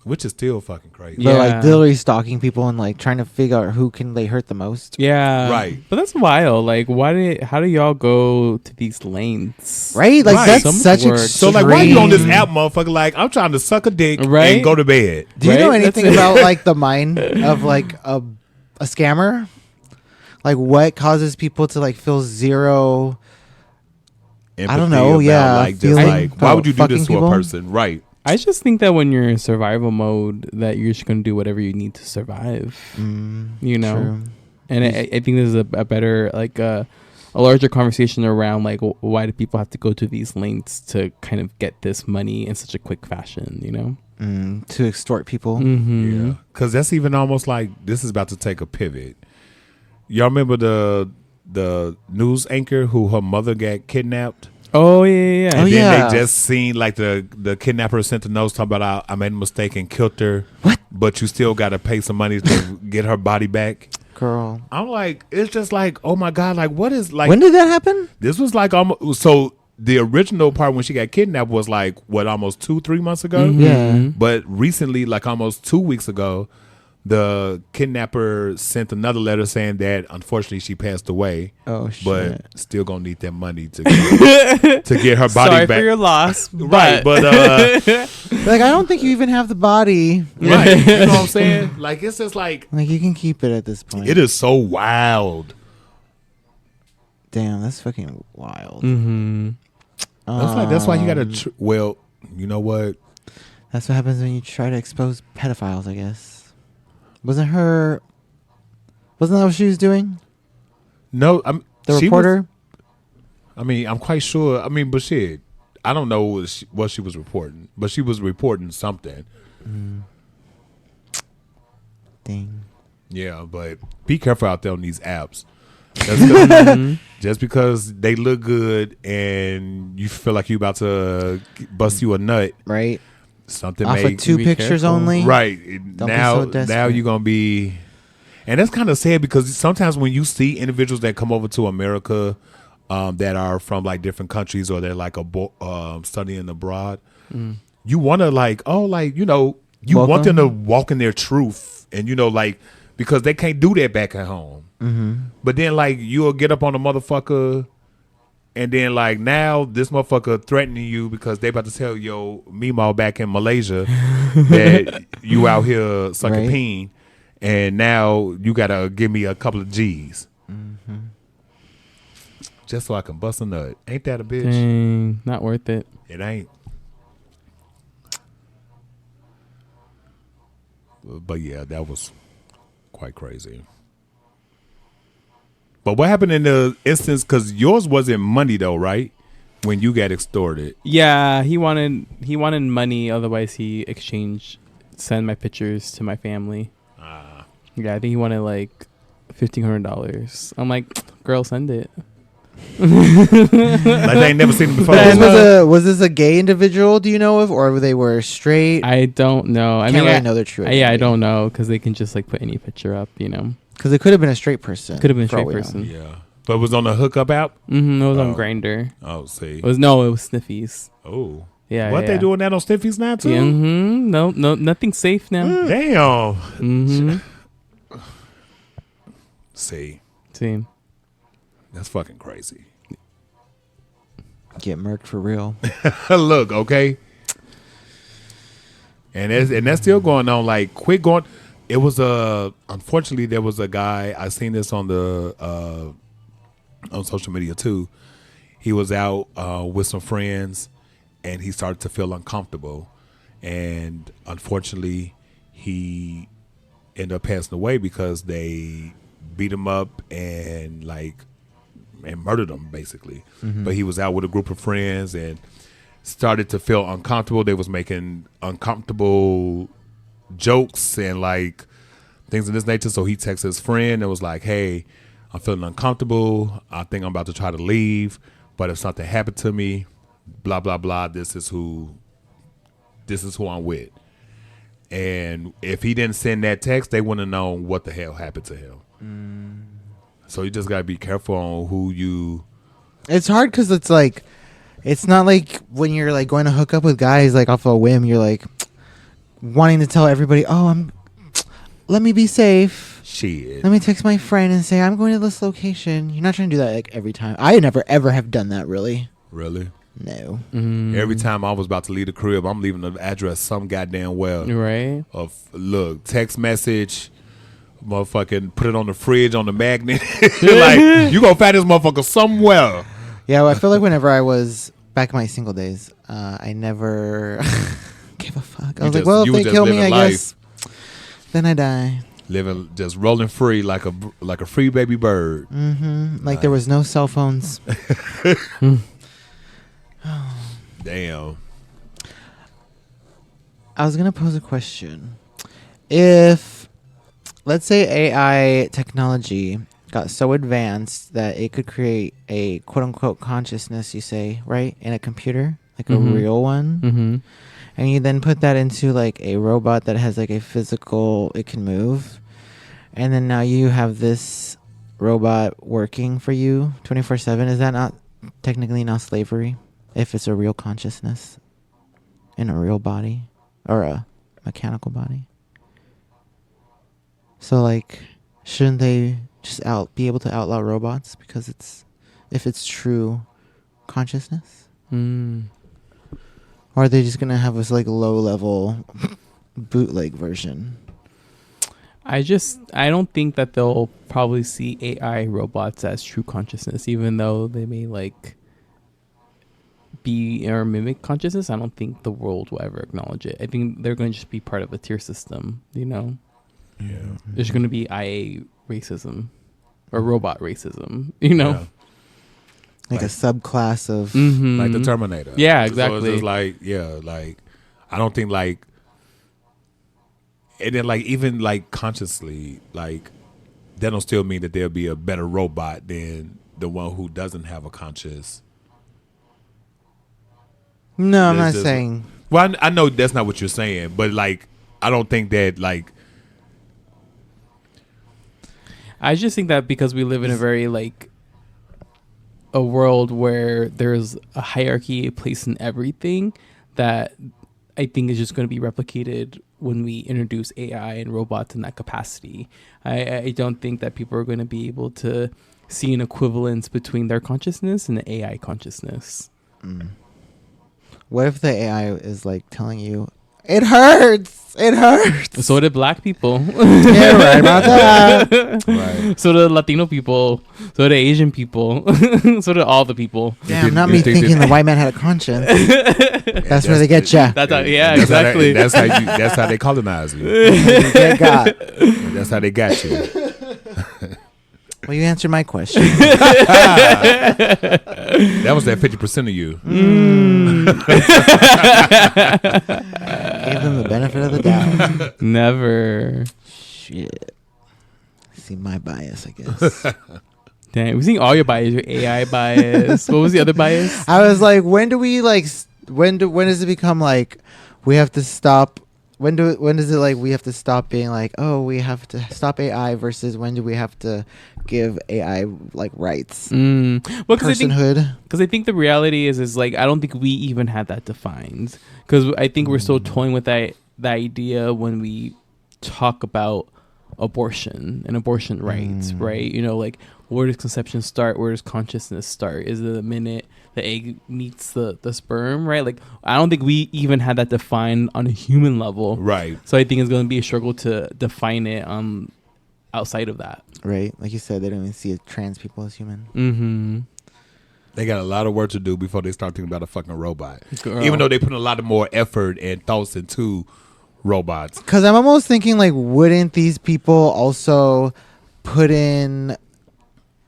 which is still fucking crazy. But Yeah. like literally stalking people and like trying to figure out who can they hurt the most. Yeah. Right. But that's wild. Like, how do y'all go to these lanes? Right? Like Right. that's So much such work. extreme. So like, why you on this app, motherfucker? Like, I'm trying to suck a dick Right? and go to bed. Do you know Right? anything That's it. about like the mind of like a scammer? Like what causes people to like feel zero? I don't know, Empathy yeah, about, like just feeling like, why would you do fucking this to people? a person? Right. I just think that when you're in survival mode, that you're just gonna do whatever you need to survive. You know, True. and I think there's a better like a larger conversation around like why do people have to go to these lengths to kind of get this money in such a quick fashion? You know, To extort people. mm-hmm. Yeah. Because that's even almost like this is about to take a pivot. Y'all remember the news anchor who her mother got kidnapped? Oh yeah. And then yeah. they just seen like the kidnapper sent the notes talking about I made a mistake and killed her. What? But you still got to pay some money to get her body back. Girl. I'm like, it's just like, oh my God, like what is like? When did that happen? This was like almost so. The original part when she got kidnapped was like what almost 2-3 months ago. Yeah. But recently, like almost 2 weeks ago, the kidnapper sent another letter saying that unfortunately she passed away. Oh shit. But still gonna need that money to get her body Sorry back. for your loss, Right, but Like I don't think you even have the body. right, you know what I'm saying? Like it's just like Like you can keep it at this point. it is so wild. Damn, that's fucking wild. Mm-hmm. That's why you gotta. Well, you know what? That's what happens when you try to expose pedophiles, I guess. Wasn't that what she was doing? No, The she reporter? I'm quite sure. But shit, I don't know what she was reporting, but she was reporting something. Dang. Yeah, but be careful out there on these apps. That's just because they look good and you feel like you about to bust you a nut, Right? something Off may of two be pictures careful. only? right Don't be now. so desperate. Now you're gonna be, and that's kind of sad because sometimes when you see individuals that come over to America, that are from like different countries or they're like studying abroad, you want to like you want them to walk in their truth and like because they can't do that back at home. But then like you'll get up on a motherfucker. And then, like, now this motherfucker threatening you because they about to tell yo Mimo back in Malaysia that you out here sucking Right. peen, and now you got to give me a couple of G's. Just so I can bust a nut. Ain't that a bitch? Dang, not worth it. It ain't. But, yeah, that was quite crazy. But what happened in the instance, because yours wasn't money though, right? When you got extorted. Yeah, he wanted money. Otherwise, he send my pictures to my family. Yeah, I think he wanted like $1,500. I'm like, girl, send it. Like they ain't never seen him before. Was this a gay individual, do you know of? Or they were straight? I don't know. I Can't mean, really know their true I identity. don't know because they can just like put any picture up, Because it could have been a straight person. Could have been a for all straight we know. person. Yeah. But it was on the hookup app? Mm-hmm. It was on Oh. Grindr. Oh, see. It was Sniffies. Oh. Yeah. What, yeah. they doing that on Stiffies now, too? Yeah, mm-hmm. No, nothing's safe now. Damn. Mm-hmm. See. See. That's fucking crazy. Get murked for real. Look, okay? And that's still going on. Like, quit going. It was unfortunately, there was a guy, I seen this on on social media, too. He was out with some friends, and he started to feel uncomfortable. And unfortunately, he ended up passing away because they beat him up and murdered him, basically. But he was out with a group of friends and started to feel uncomfortable. They was making uncomfortable jokes and like things of this nature. So he texted his friend and was like, "Hey, I'm feeling uncomfortable. I think I'm about to try to leave. But if something happened to me, blah, blah, blah, this is who I'm with." And if he didn't send that text, they wouldn't have known what the hell happened to him. So you just got to be careful on who you... It's hard because it's like It's not like when you're like going to hook up with guys like off a whim. You're like wanting to tell everybody, "Oh, let me be safe. Shit. Let me text my friend and say I'm going to this location." You're not trying to do that like every time. I never ever have done that really. Really? No. Every time I was about to leave the crib, I'm leaving the address some goddamn well. Right. Of look, text message, motherfucking put it on the fridge on the magnet. Like you gonna find this motherfucker somewhere. Yeah, well, I feel like whenever I was back in my single days, I never gave a fuck. I was like, well, if they kill me, I guess then I die. Living just rolling free like a free baby bird. Like there was no cell phones. Damn. I was gonna pose a question. If, let's say, AI technology got so advanced that it could create a quote unquote consciousness, you say, right, in a computer, like a real one, and you then put that into like a robot that has like a physical, it can move, and then now you have this robot working for you 24/7. Is that not technically now slavery? If it's a real consciousness in a real body or a mechanical body. So like, shouldn't they just be able to outlaw robots because if it's true consciousness? Or are they just gonna have this like low level bootleg version? I don't think that they'll probably see AI robots as true consciousness, even though they may like be or mimic consciousness. I don't think the world will ever acknowledge it. I think they're going to just be part of a tier system, you know? Yeah. There's going to be IA racism or robot racism, you know? Yeah. Like a subclass of Like the Terminator. Yeah, exactly. So it's just like, yeah, like I don't think like, and then like even like consciously, like that don't still mean that there'll be a better robot than the one who doesn't have a conscious. No, I'm not There's saying. Well, I know that's not what you're saying, but like I don't think that like. I just think that because we live in a very like a world where there's a hierarchy placed in everything, that I think is just going to be replicated when we introduce AI and robots in that capacity. I don't think that people are going to be able to see an equivalence between their consciousness and the AI consciousness. What if the AI is like telling you, it hurts, it hurts? So did black people. Yeah, right about that. Right. So did Latino people. So did Asian people. So did all the people. Damn, not me thinking the white man had a conscience. That's where they get you. That's how, yeah, exactly. That's how they colonize you. You get got. That's how they got you. Well, you answered my question. That was that 50% of you. Gave them the benefit of the doubt. Never. Shit. See my bias, I guess. Dang, we're seeing all your bias. Your AI bias. What was the other bias? I was like, when do we like? When does it become like we have to stop? When does it like we have to stop being like, oh, we have to stop AI versus when do we have to give AI like rights? Well, Personhood. Because I think the reality is like I don't think we even had that defined. Because I think we're still toying with that idea when we talk about abortion and abortion rights, right? You know, like where does conception start? Where does consciousness start? Is it the minute the egg meets the sperm, right? Like I don't think we even had that defined on a human level, Right. So I think it's going to be a struggle to define it outside of that, Right, like you said, they don't even see trans people as human. They got a lot of work to do before they start thinking about a fucking robot. Girl. Even though they put a lot of more effort and thoughts into robots. Because I'm almost thinking like, wouldn't these people also put in?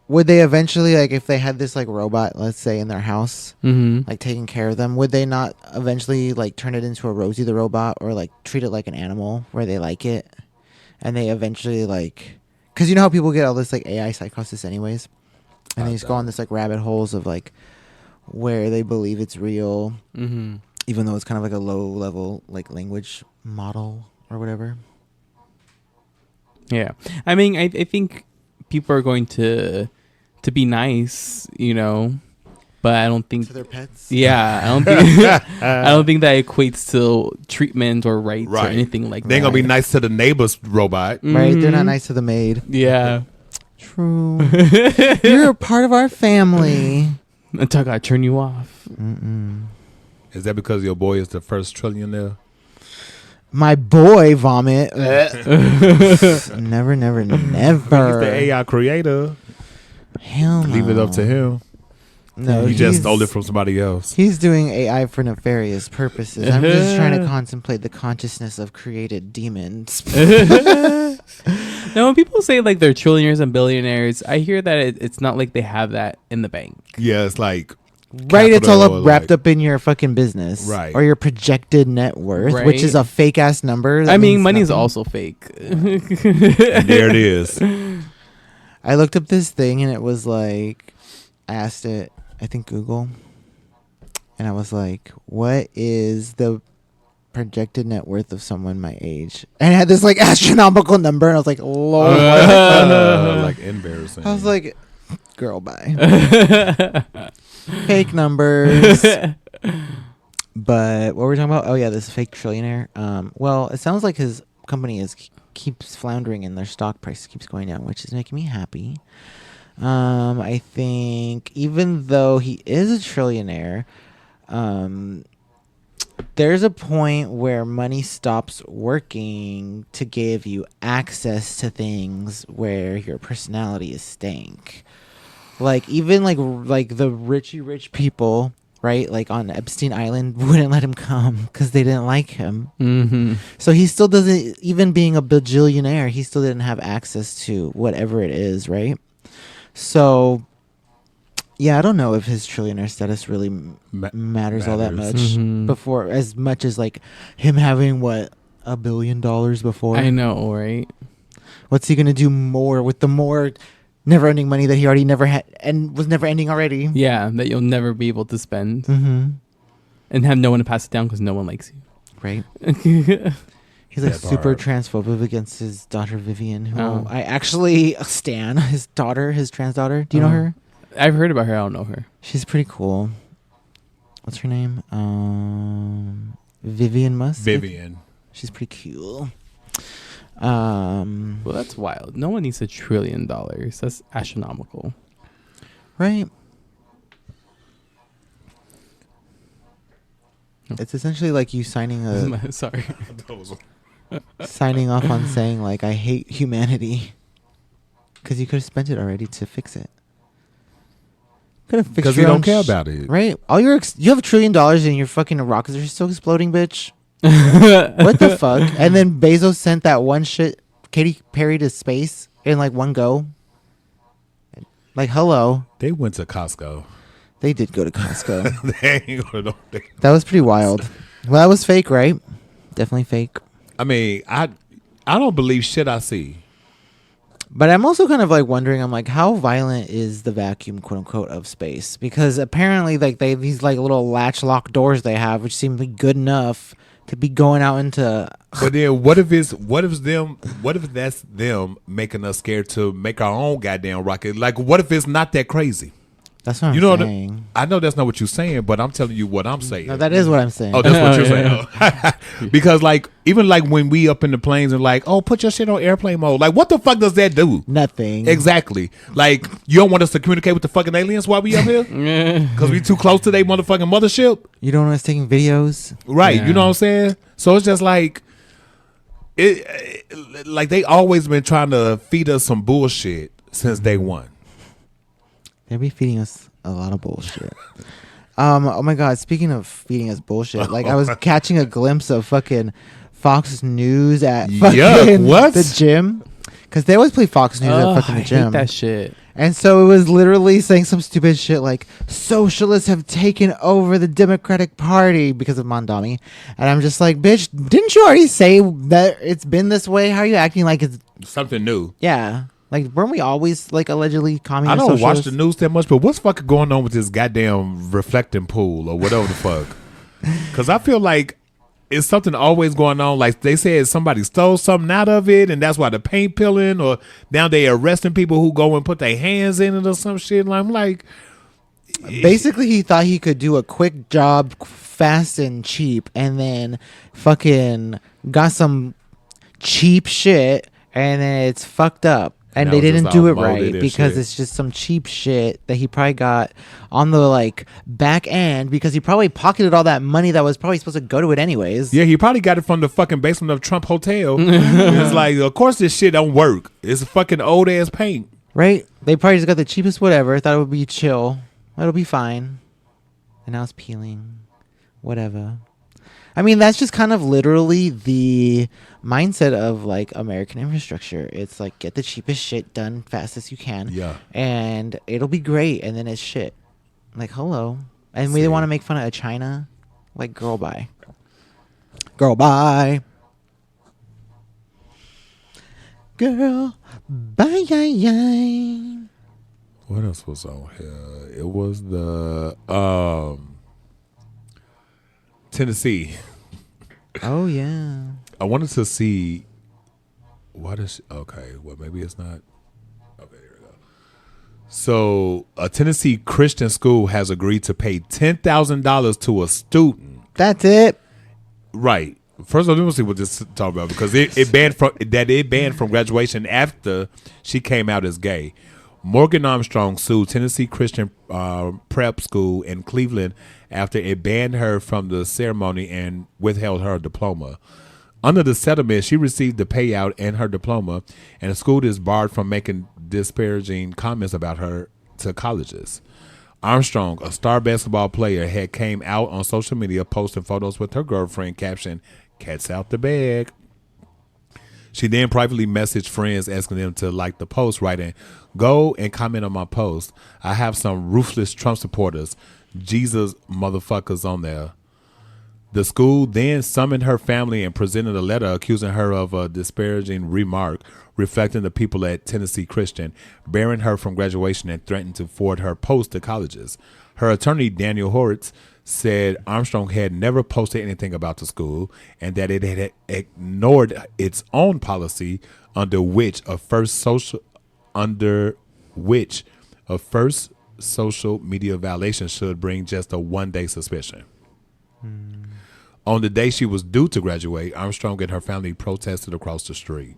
Would they eventually, like, if they had this like robot, let's say, in their house, like taking care of them, would they not eventually like turn it into a Rosie the robot or like treat it like an animal where they like it, and they eventually like, because you know how people get all this like AI psychosis anyways, and they just go on this like rabbit holes of like where they believe it's real, even though it's kind of like a low level like language model or whatever. Yeah, I mean, I think people are going to be nice, you know, but I don't think To their pets. Yeah, I don't think I don't think that equates to treatment or rights or anything like that. They ain't gonna be nice to the neighbor's robot. Right? They're not nice to the maid. Yeah. True. You're a part of our family. Until I gotta turn you off. Is that because your boy is the first trillionaire? My boy vomit. Never, never, never. He's the AI creator. Hell no. Leave it up to him. No, You just stole it from somebody else. He's doing AI for nefarious purposes. I'm just trying to contemplate the consciousness of created demons. Now, when people say like they're trillionaires and billionaires, I hear that it's not like they have that in the bank. Yeah, it's like Right, it's all capital, wrapped up in your fucking business. Right. Or your projected net worth, Right. which is a fake ass number. I mean, money is nothing. also fake. and there it is. I looked up this thing and it was like, I asked it, I think Google, and I was like, what is the projected net worth of someone my age? And it had this like astronomical number, and I was like, Lord. Like embarrassing. I was like, girl, bye. Fake numbers. But what were we talking about? Oh yeah, this fake trillionaire. Well, it sounds like his company keeps floundering and their stock price keeps going down, which is making me happy. I think even though he is a trillionaire, there's a point where money stops working to give you access to things where your personality is stank. Like even like the rich people, right? Like on Epstein Island wouldn't let him come because they didn't like him. Mm-hmm. So he still doesn't, even being a bajillionaire, he still didn't have access to whatever it is, right? So, yeah, I don't know if his trillionaire status really matters all that much. Mm-hmm. Before, as much as like him having what, $1 billion before. I know, right? What's he gonna do more with the more never-ending money that he already never had and was never ending already? Yeah, that you'll never be able to spend Mm-hmm. and have no one to pass it down because no one likes Right. you. He's like That super part. transphobic against his daughter Vivian, who Oh. I actually stan. His daughter, his trans daughter. Do you know her? I've heard about her. I don't know her. She's pretty cool. What's her name? Vivian Musk. Vivian. She's pretty cool. Well, that's wild. No one needs $1 trillion. That's astronomical. Right. It's essentially like you signing Sorry. signing off on saying like I hate humanity, because you could have spent it already to fix it. Could have fixed Because your you own don't care about it. Right. All your you have $1 trillion and your fucking rockets are still exploding, bitch. What the fuck? And then Bezos sent that one shit Katy Perry to space in like one go. Like, hello. They went to Costco. They did go to Costco. They ain't gonna know. That was pretty wild. Well, that was fake, right? Definitely fake. I mean, I don't believe shit I see. But I'm also kind of like wondering, I'm like, how violent is the vacuum, quote unquote, of space? Because apparently, like, they have these like little latch lock doors they have, which seem like good enough to be going out into. But then what if that's them making us scared to make our own goddamn rocket? Like, what if it's not that crazy? That's what I'm You know saying. I know that's not what you're saying, but I'm telling you what I'm saying. No, that is what I'm saying. Oh, that's what you're saying. Because like even like when we up in the planes and like, oh, put your shit on airplane mode. Like, what the fuck does that do? Nothing. Exactly. Like, you don't want us to communicate with the fucking aliens while we up here? Because we too close to their motherfucking mothership? You don't want us taking videos? Right. Yeah. You know what I'm saying? So it's just like, like they always been trying to feed us some bullshit since day one. They be feeding us a lot of bullshit. Oh my god, speaking of feeding us bullshit, like I was catching a glimpse of fucking Fox News at fucking what? the gym. Because they always play Fox News at fucking the I gym. hate that shit. And so it was literally saying some stupid shit like socialists have taken over the Democratic Party because of Mondami. And I'm just like, bitch, didn't you already say that it's been this way? How are you acting like it's Something new. yeah. Like, weren't we always like allegedly communist? I don't watch socialists? the news that much, but what's fucking going on with this goddamn reflecting pool or whatever the fuck? Because I feel like it's something always going on. Like they said somebody stole something out of it, and that's why the paint peeling, or now they arresting people who go and put their hands in it or some shit. And I'm like, Basically, he thought he could do a quick job, fast and cheap, and then fucking got some cheap shit, and then it's fucked up. And they didn't do it right because it's just some cheap shit that he probably got on the like back end because he probably pocketed all that money that was probably supposed to go to it anyways. Yeah, he probably got it from the fucking basement of Trump Hotel. It's like, of course this shit don't work. It's fucking old ass paint. Right? They probably just got the cheapest whatever, thought it would be chill. It'll be fine. And now it's peeling. Whatever. I mean, that's just kind of literally the mindset of like American infrastructure. It's like get the cheapest shit done fast as you can. Yeah. And it'll be great. And then it's shit. Like, hello. And we want to make fun of China. Like, girl, bye. Girl, bye. Girl, bye. What else was on here? It was the Tennessee. Oh yeah. I wanted to see what is okay. Well, maybe it's not. Okay, here we go. So, a Tennessee Christian school has agreed to pay $10,000 to a student. That's it. Right. First of all, let me see what this talk about because it banned from graduation after she came out as gay. Morgan Armstrong sued Tennessee Christian Prep School in Cleveland after it banned her from the ceremony and withheld her diploma. Under the settlement, she received the payout and her diploma, and the school is barred from making disparaging comments about her to colleges. Armstrong, a star basketball player, had came out on social media posting photos with her girlfriend, captioned, "Cat's out the bag." She then privately messaged friends asking them to like the post, writing, "Go and comment on my post. I have some ruthless Trump supporters, Jesus motherfuckers on there." The school then summoned her family and presented a letter accusing her of a disparaging remark, reflecting the people at Tennessee Christian, barring her from graduation and threatened to forward her post to colleges. Her attorney, Daniel Horitz, said Armstrong had never posted anything about the school and that it had ignored its own policy under which a first social media violation should bring just a one-day suspicion. On the day she was due to graduate, Armstrong and her family protested across the street.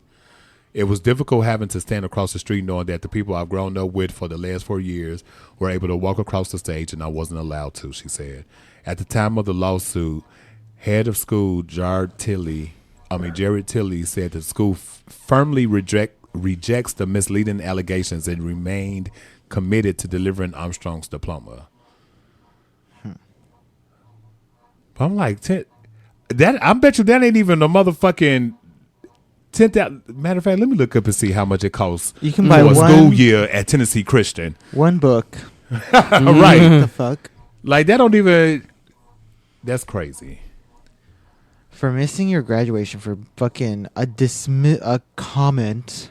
"It was difficult having to stand across the street knowing that the people I've grown up with for the last 4 years were able to walk across the stage and I wasn't allowed to," she said. At the time of the lawsuit, head of school Jared Tilley said the school firmly rejects the misleading allegations and remained committed to delivering Armstrong's diploma. But I'm like, I bet you that ain't even a motherfucking 10,000. Matter of fact, let me look up and see how much it costs. You can buy for a school year at Tennessee Christian. One book. Right. What the fuck? Like that don't even. That's crazy. For missing your graduation for fucking a comment.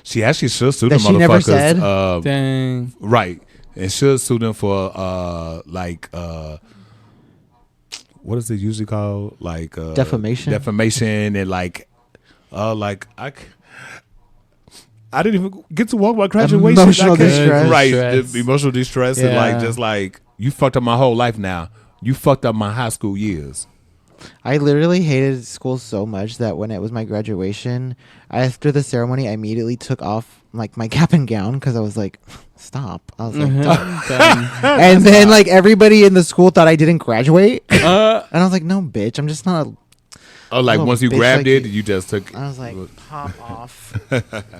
She actually should sue the That she motherfuckers. never said? Dang. Right, and should sue them for what is it usually called? Like Defamation. Defamation and I didn't even get to walk my graduation. Emotional distress. Right, Distress. emotional distress Yeah. and just you fucked up my whole life now. You fucked up my high school years. I literally hated school so much that when it was my graduation, after the ceremony, I immediately took off like my cap and gown because I was like, stop. I was like, Done. and then like everybody in the school thought I didn't graduate. And I was like, no, bitch, I'm just not a. Oh, like Oh, once you bitch, grabbed like it, you just took. I was like, pop off.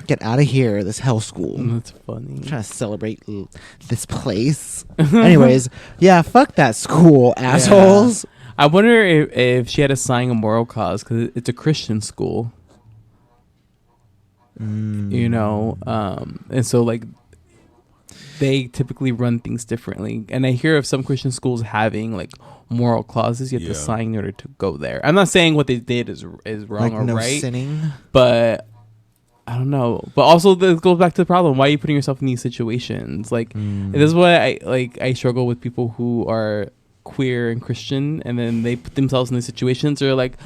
Get out of here, this hell school. That's funny. I'm trying to celebrate this place. Anyways, yeah, fuck that school, assholes. I wonder if she had to sign a moral cause because it's a Christian school. You know, and so like they typically run things differently. And I hear of some Christian schools having like moral clauses you have to sign in order to go there. I'm not saying what they did is wrong Like or no right, sinning. but I don't know. But also this goes back to the problem. Why are you putting yourself in these situations? Like this is why I struggle with people who are queer and Christian and then they put themselves in these situations. They're like,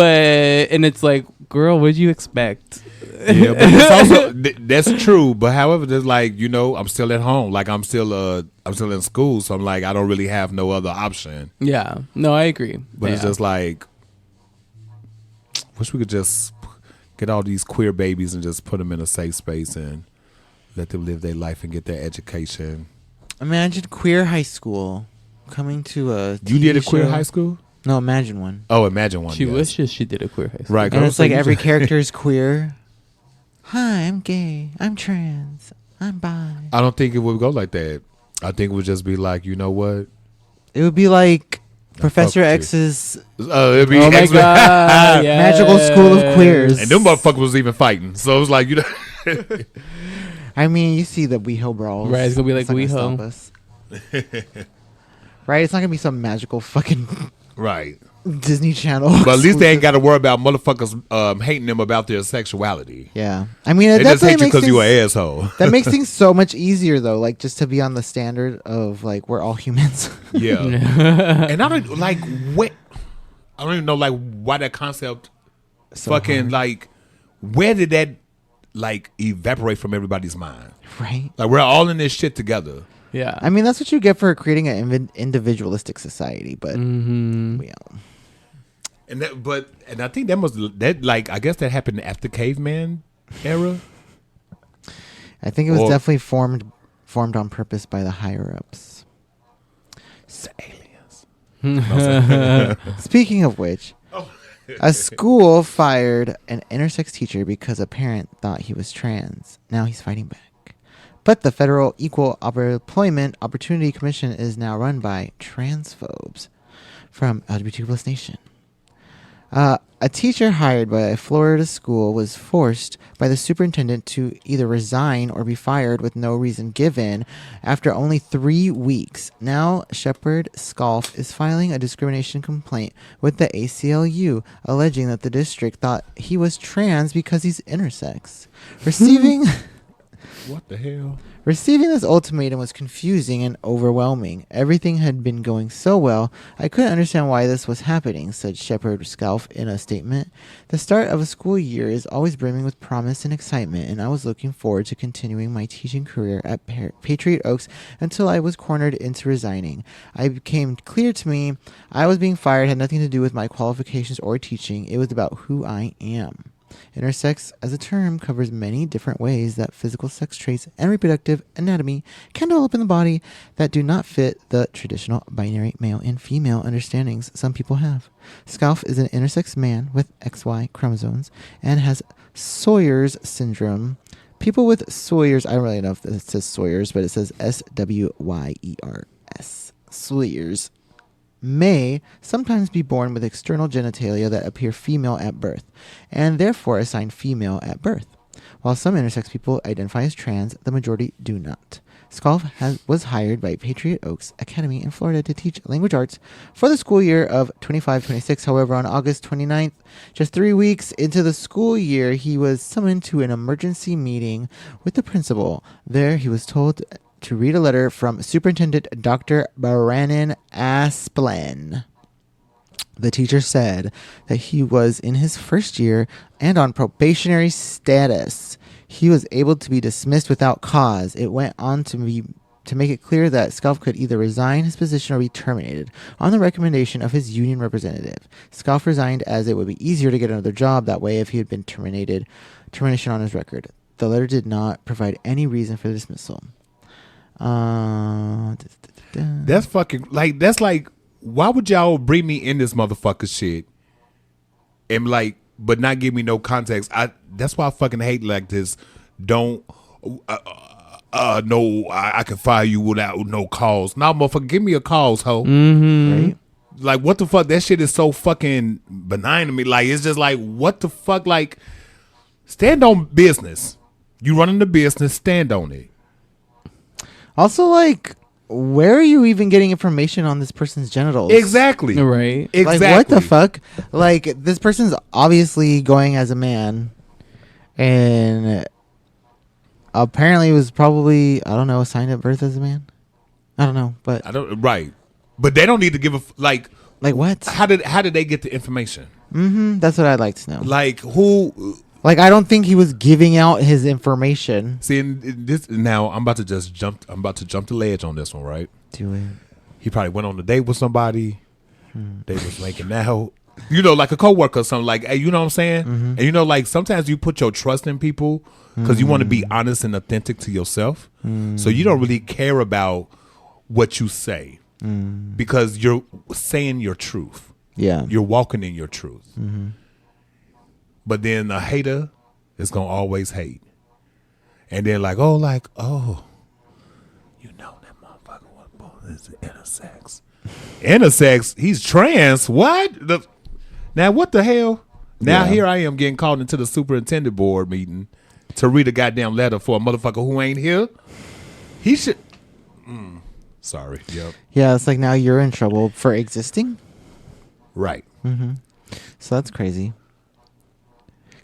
and it's like, girl, what'd you expect? Yeah, but it's also that's true. But however, there's like, I'm still at home. Like I'm still in school, so I'm like, I don't really have no other option. Yeah, no, I agree. But it's just like, wish we could just get all these queer babies and just put them in a safe space and let them live their life and get their education. Imagine queer high school coming to a You TV did a queer show. high school? No, imagine one. Oh, imagine one. She yes. wishes she did a queer high school. Right. And it's like every character. character is queer. Hi, I'm gay. I'm trans. I'm bi. I don't think it would go like that. I think it would just be like, you know what? It would be like Professor fuck you. X's It'd be Oh my X-Men. god! Magical School of Queers. And them motherfuckers was even fighting. So it was like, I mean, you see the WeHo brawls. Right, it's gonna be like not gonna WeHo. stop us. Right, it's not gonna be some magical fucking right. Disney Channel. But at least they ain't exclusive. got to worry about motherfuckers hating them about their sexuality. Yeah, I mean, it They just definitely hate you makes because you an things- asshole. That makes things so much easier, though. Like just to be on the standard of like we're all humans. Yeah. And I don't like what. I don't even know like why that concept So fucking hard. like where did that like evaporate from everybody's mind? Right. Like we're all in this shit together. Yeah. I mean, that's what you get for creating an individualistic society. But Mm-hmm. And I think that like I guess that happened after caveman era. I think it was Or- definitely formed on purpose by the higher ups. It's aliens. Speaking of which, a school fired an intersex teacher because a parent thought he was trans. Now he's fighting back. But the Federal Equal Employment Opportunity Commission is now run by transphobes from LGBTQ Plus Nation. A teacher hired by a Florida school was forced by the superintendent to either resign or be fired with no reason given after only 3 weeks. Now, Shepard Scalf is filing a discrimination complaint with the ACLU, alleging that the district thought he was trans because he's intersex. What the hell? Receiving this ultimatum was confusing and overwhelming. Everything had been going so well, I couldn't understand why this was happening, said Shepard Scalf in a statement. The start of a school year is always brimming with promise and excitement, and I was looking forward to continuing my teaching career at Patriot Oaks until I was cornered into resigning. It became clear to me I was being fired had nothing to do with my qualifications or teaching. It was about who I am. Intersex as a term covers many different ways that physical sex traits and reproductive anatomy can develop in the body that do not fit the traditional binary male and female understandings some people have. Scalf is an intersex man with XY chromosomes and has Sawyer's syndrome. People with Sawyer's, I don't really know if it says Sawyer's, but it says Swyr's. Sawyer's may sometimes be born with external genitalia that appear female at birth, and therefore assigned female at birth. While some intersex people identify as trans, the majority do not. Scalf was hired by Patriot Oaks Academy in Florida to teach language arts for the school year of 25-26. However, on August 29th, just 3 weeks into the school year, he was summoned to an emergency meeting with the principal. There, he was told to read a letter from Superintendent Dr. Brannon Asplin. The teacher said that he was in his first year and on probationary status. He was able to be dismissed without cause. It went on to make it clear that Scalf could either resign his position or be terminated on the recommendation of his union representative. Scalf resigned as it would be easier to get another job that way if he had been termination on his record. The letter did not provide any reason for the dismissal. That's fucking like that's like why would y'all bring me in this motherfucker shit and like but not give me no context? That's why I fucking hate like this. Don't no, I can fire you without no cause. Nah, motherfucker, give me a cause, ho. Right? Like what the fuck? That shit is so fucking benign to me. Like it's just like what the fuck? Like stand on business. You running the business, stand on it. Also, like, where are you even getting information on this person's genitals? Exactly. Right. Exactly. Like, what the fuck? Like, this person's obviously going as a man, and apparently was probably, I don't know, assigned at birth as a man. I don't know, but I don't right. But they don't need to give a like what? how did they get the information? That's what I'd like to know. Like who? Like, I don't think he was giving out his information. See, this now I'm about to just jump. I'm about to jump the ledge on this one, right? Do it. He probably went on a date with somebody. They was making out. You know, like a coworker or something. Like, hey, you know what I'm saying? And you know, like sometimes you put your trust in people because you want to be honest and authentic to yourself. So you don't really care about what you say because you're saying your truth. Yeah. You're walking in your truth. But then a hater is gonna always hate, and then like, oh, you know that motherfucker was born as intersex. Intersex? He's trans? What? Now what the hell? Now here I am getting called into the superintendent board meeting to read a goddamn letter for a motherfucker who ain't here. He should. Sorry. Yep. Yeah, it's like now you're in trouble for existing. Right. So that's crazy.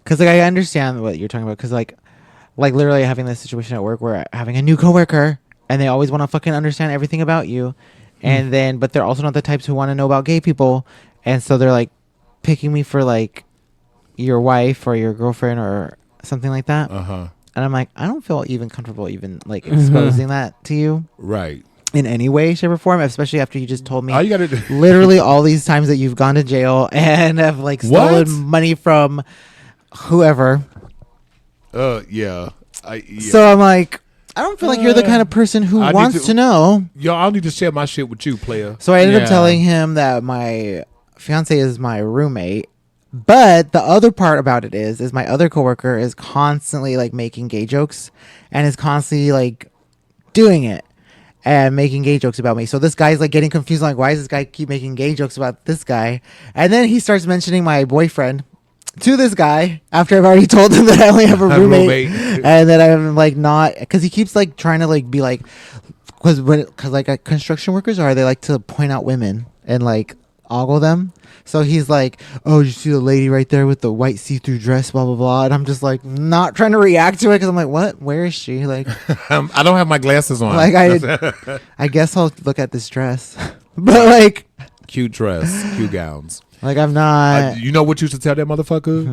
Because like I understand what you're talking about. Because like literally having this situation at work where having a new coworker and they always want to fucking understand everything about you, and then but they're also not the types who want to know about gay people, and so they're like picking me for like your wife or your girlfriend or something like that. And I'm like, I don't feel even comfortable even like exposing that to you. Right. In any way, shape, or form, especially after you just told me all you gotta do literally all these times that you've gone to jail and have like stolen money from whoever. Yeah. So I'm like, I don't feel like you're the kind of person who wants to know. Yo, I'll need to share my shit with you, player. So I ended up telling him that my fiance is my roommate. But the other part about it is my other coworker is constantly like making gay jokes and is constantly like doing it and making gay jokes about me. So this guy's like getting confused, like, why does this guy keep making gay jokes about this guy? And then he starts mentioning my boyfriend to this guy after I've already told him that I only have a roommate and that I'm like not, because he keeps like trying to like be like, because like construction workers they like to point out women and like ogle them. So he's like, oh, you see the lady right there with the white see-through dress, blah blah blah, and I'm just like not trying to react to it because I'm like, what? Where is she? Like, I don't have my glasses on. Like I guess I'll look at this dress, but like cute dress, cute gowns. Like I'm not. You know what you should tell that motherfucker?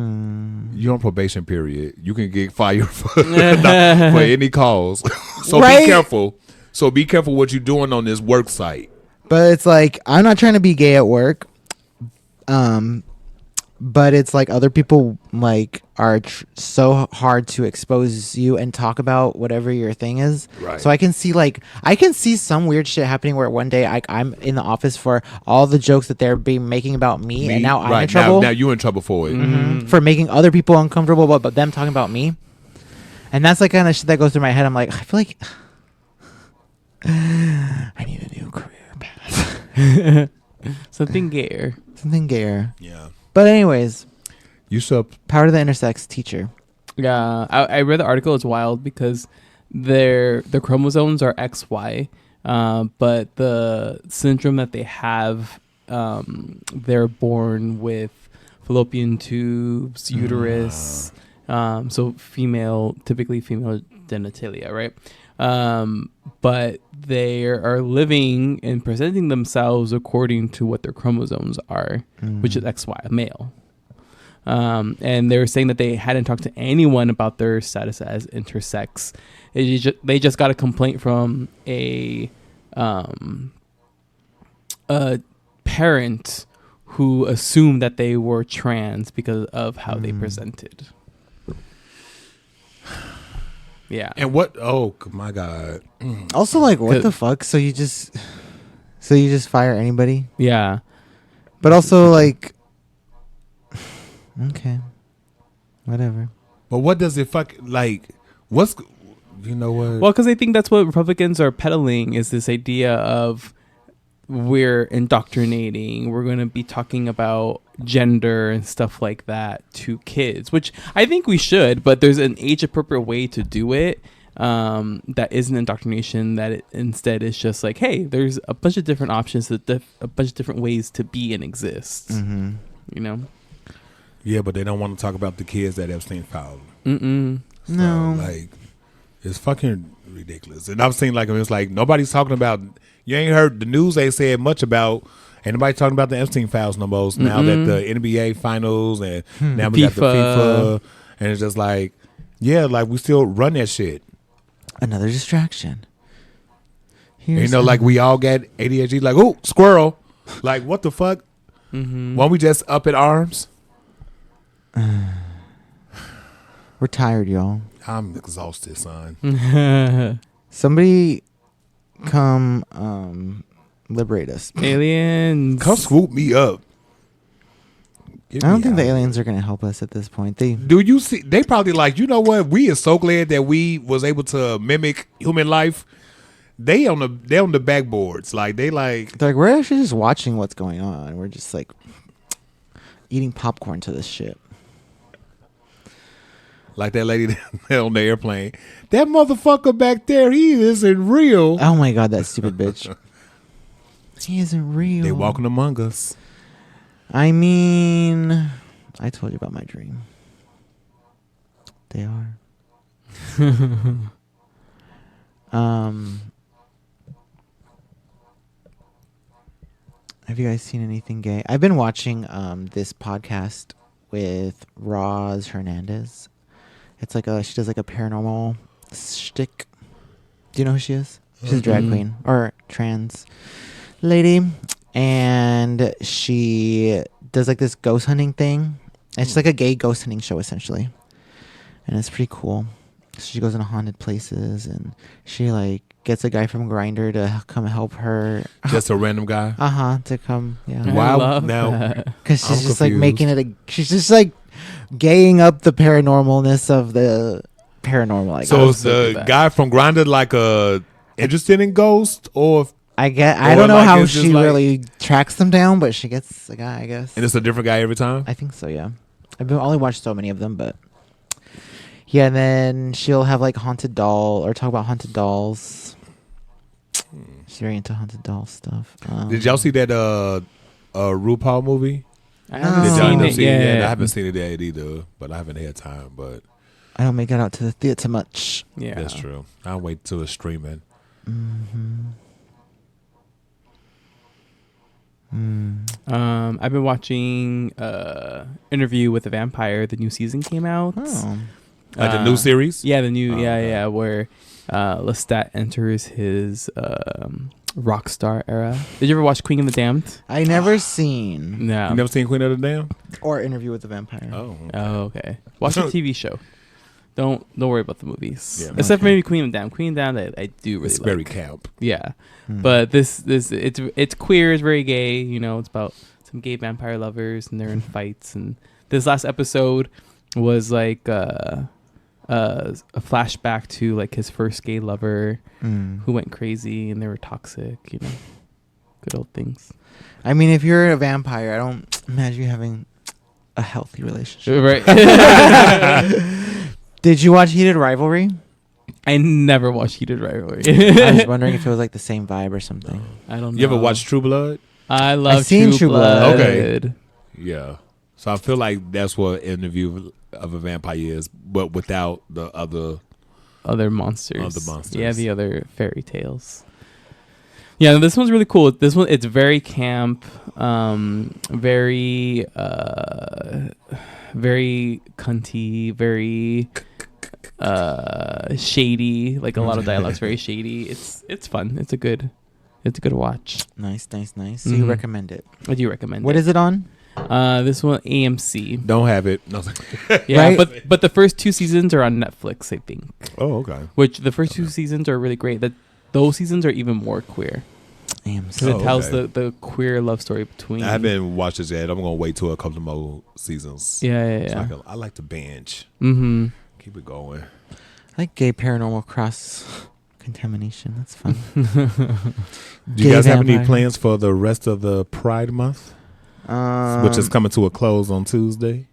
You're on probation period. You can get fired for any cause. So be careful. So be careful what you're doing on this work site. But it's like I'm not trying to be gay at work. But it's like other people like are so hard to expose you and talk about whatever your thing is. Right. So I can see some weird shit happening where one day I'm in the office for all the jokes that they're being making about me and now I'm in trouble. Now you're in trouble for it. For making other people uncomfortable, but them talking about me. And that's like kind of shit that goes through my head. I'm like, I feel like I need a new career path. Something gayer. Yeah. But anyways, you sub power to the intersex teacher. Yeah, I read the article. It's wild because their chromosomes are XY, but the syndrome that they have, they're born with fallopian tubes, uterus, so typically female genitalia, right? But they are living and presenting themselves according to what their chromosomes are, which is XY, male. And they're saying that they hadn't talked to anyone about their status as intersex. They just got a complaint from a parent who assumed that they were trans because of how they presented. Yeah. And what? Oh my God. Also, like, what the fuck? So you just fire anybody? Yeah. But also, like, okay, whatever. But what does it what's, you know what? Well, because I think that's what Republicans are peddling is this idea of we're indoctrinating. We're going to be talking about gender and stuff like that to kids, which I think we should, but there's an age appropriate way to do it that isn't indoctrination, that it instead is just like, hey, there's a bunch of different options, a bunch of different ways to be and exist. You know? Yeah, but they don't want to talk about the kids that Epstein found. No. Like, it's fucking ridiculous. And I've seen it's like nobody's talking about, you ain't heard the news ain't said much about Ain't nobody talking about the Epstein files no more. Now that the NBA finals and now we got the FIFA, and it's just like, yeah, like we still run that shit. Another distraction. Like we all got ADHD. Like, oh, squirrel. Like, what the fuck? Why don't we just up in arms? We're tired, y'all. I'm exhausted, son. Somebody come liberate us. Aliens. Come swoop me up. I don't think the aliens are going to help us at this point. Do you see? They probably like, you know what? We are so glad that we was able to mimic human life. They on the backboards. Like they're like we're actually just watching what's going on. We're just like eating popcorn to this shit. Like that lady on the airplane. That motherfucker back there, he isn't real. Oh my God, that stupid bitch. He isn't real. They walking among us. I mean, I told you about my dream. They are. Have you guys seen anything gay? I've been watching this podcast with Roz Hernandez. It's like she does like a paranormal shtick. Do you know who she is? She's a drag queen or trans lady, and she does like this ghost hunting thing. It's like a gay ghost hunting show essentially, and it's pretty cool. So she goes into haunted places, and she like gets a guy from Grindr to come help her. Just a random guy. To come. Yeah. I Wow. love Now, that. Because she's I'm just like confused. making it she's just like gaying up the paranormalness of the paranormal. I guess. so is Absolutely the that. guy from Grindr like interested in ghosts, or I or don't know like how it's just she like- really tracks them down, but she gets a guy, I guess. and it's a different guy every time? I think so, yeah. I've only watched so many of them, but yeah. And then she'll have like haunted doll or talk about haunted dolls. She's very into haunted doll stuff. Did y'all see that RuPaul movie? I No. haven't Did y'all seen end up it seeing it? yet. I haven't seen it yet either, but I haven't had time. But I don't make it out to the theater much. Yeah, that's true. I'll wait till it's streaming. I've been watching Interview with a Vampire. The new season came out. Oh. Like the new series? Yeah, the new. Oh, yeah, okay. yeah. Where Lestat enters his rock star era. Did you ever watch Queen of the Damned? I never seen No. You never seen Queen of the Damned? or Interview with the Vampire. Oh. Oh, okay. Watch the TV show. Don't worry about the movies. Yeah, Except for okay. maybe Queen of the Damned. Queen of the Damned, I do really It's like. very camp. Yeah. Hmm. But this it's queer, it's very gay, you know, it's about some gay vampire lovers and they're in fights, and this last episode was like a flashback to like his first gay lover who went crazy and they were toxic, you know. Good old things. I mean, if you're a vampire, I don't imagine you having a healthy relationship. Right. Did you watch Heated Rivalry? I never watched Heated Rivalry. I was wondering if it was like the same vibe or something. I don't know. You ever watch True Blood? I love I've seen True Blood. Okay. Yeah. So I feel like that's what Interview of a Vampire is, but without the Other monsters. Other monsters. Yeah, the other fairy tales. Yeah, this one's really cool. This one, it's very camp, very cunty, very shady. Like a lot of dialogue's very shady. It's fun. It's a good watch. Nice. So you recommend it. I do recommend What it. is it on? This one, AMC. don't have it. No. Yeah, Right? but the first two seasons are on Netflix, I think. Oh, okay. Which the first two seasons are really great. Those seasons are even more queer. AMC. Because it tells okay. the queer love story between. I haven't watched this yet. I'm gonna wait till a couple more seasons. Yeah. So I like to binge. Mm-hmm. Keep it going. I like gay paranormal cross contamination. That's fun. Do you Gay guys have any vampire. plans for the rest of the Pride Month, which is coming to a close on Tuesday?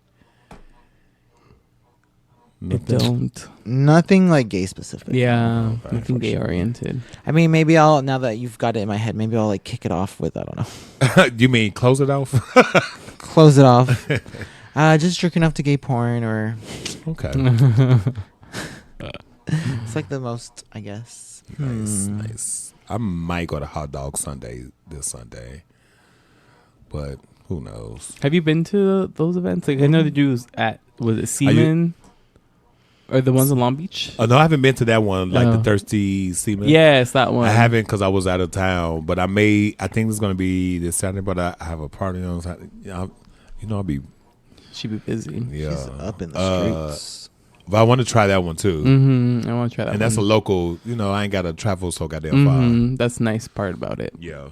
I don't. Nothing like gay specific. Yeah, Okay, nothing for gay sure. oriented. I mean, maybe I'll, now that you've got it in my head, maybe I'll like kick it off with, I don't know, You mean close it off? close it off. Just jerking off to gay porn, or Okay. it's like the most, I guess. Nice. I might go to Hot Dog Sunday this Sunday. but who knows? Have you been to those events? Like I know the dudes was it Seaman or the ones in Long Beach? Oh no, I haven't been to that one. Like the Thirsty Seaman. Yes, that one. I haven't because I was out of town. But I think it's going to be this Saturday. But I have a party on Saturday. I'll be. She'd be busy. Yeah, She's up in the streets. But I want to try that one too. Mm-hmm. I want to try that. And one. that's a local. I ain't got to travel so goddamn far. That's the nice part about it. Yeah.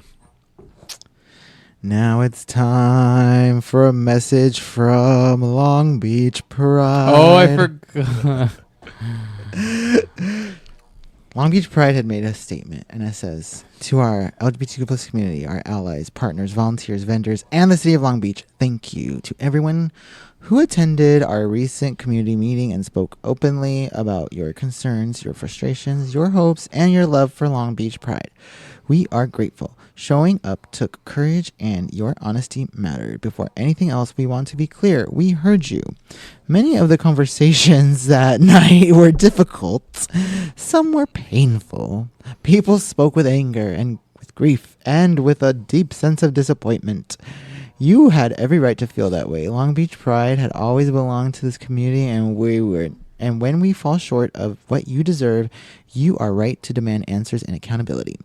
Now it's time for a message from Long Beach Pride. Oh, I forgot. Long Beach Pride had made a statement, and it says, to our LGBTQ plus community, our allies, partners, volunteers, vendors, and the city of Long Beach, thank you to everyone who attended our recent community meeting and spoke openly about your concerns, your frustrations, your hopes, and your love for Long Beach Pride. We are grateful. Showing up took courage and your honesty mattered. Before anything else, we want to be clear. We heard you. Many of the conversations that night were difficult. Some were painful. People spoke with anger and with grief and with a deep sense of disappointment. You had every right to feel that way. Long Beach Pride had always belonged to this community, and when we fall short of what you deserve, you are right to demand answers and accountability.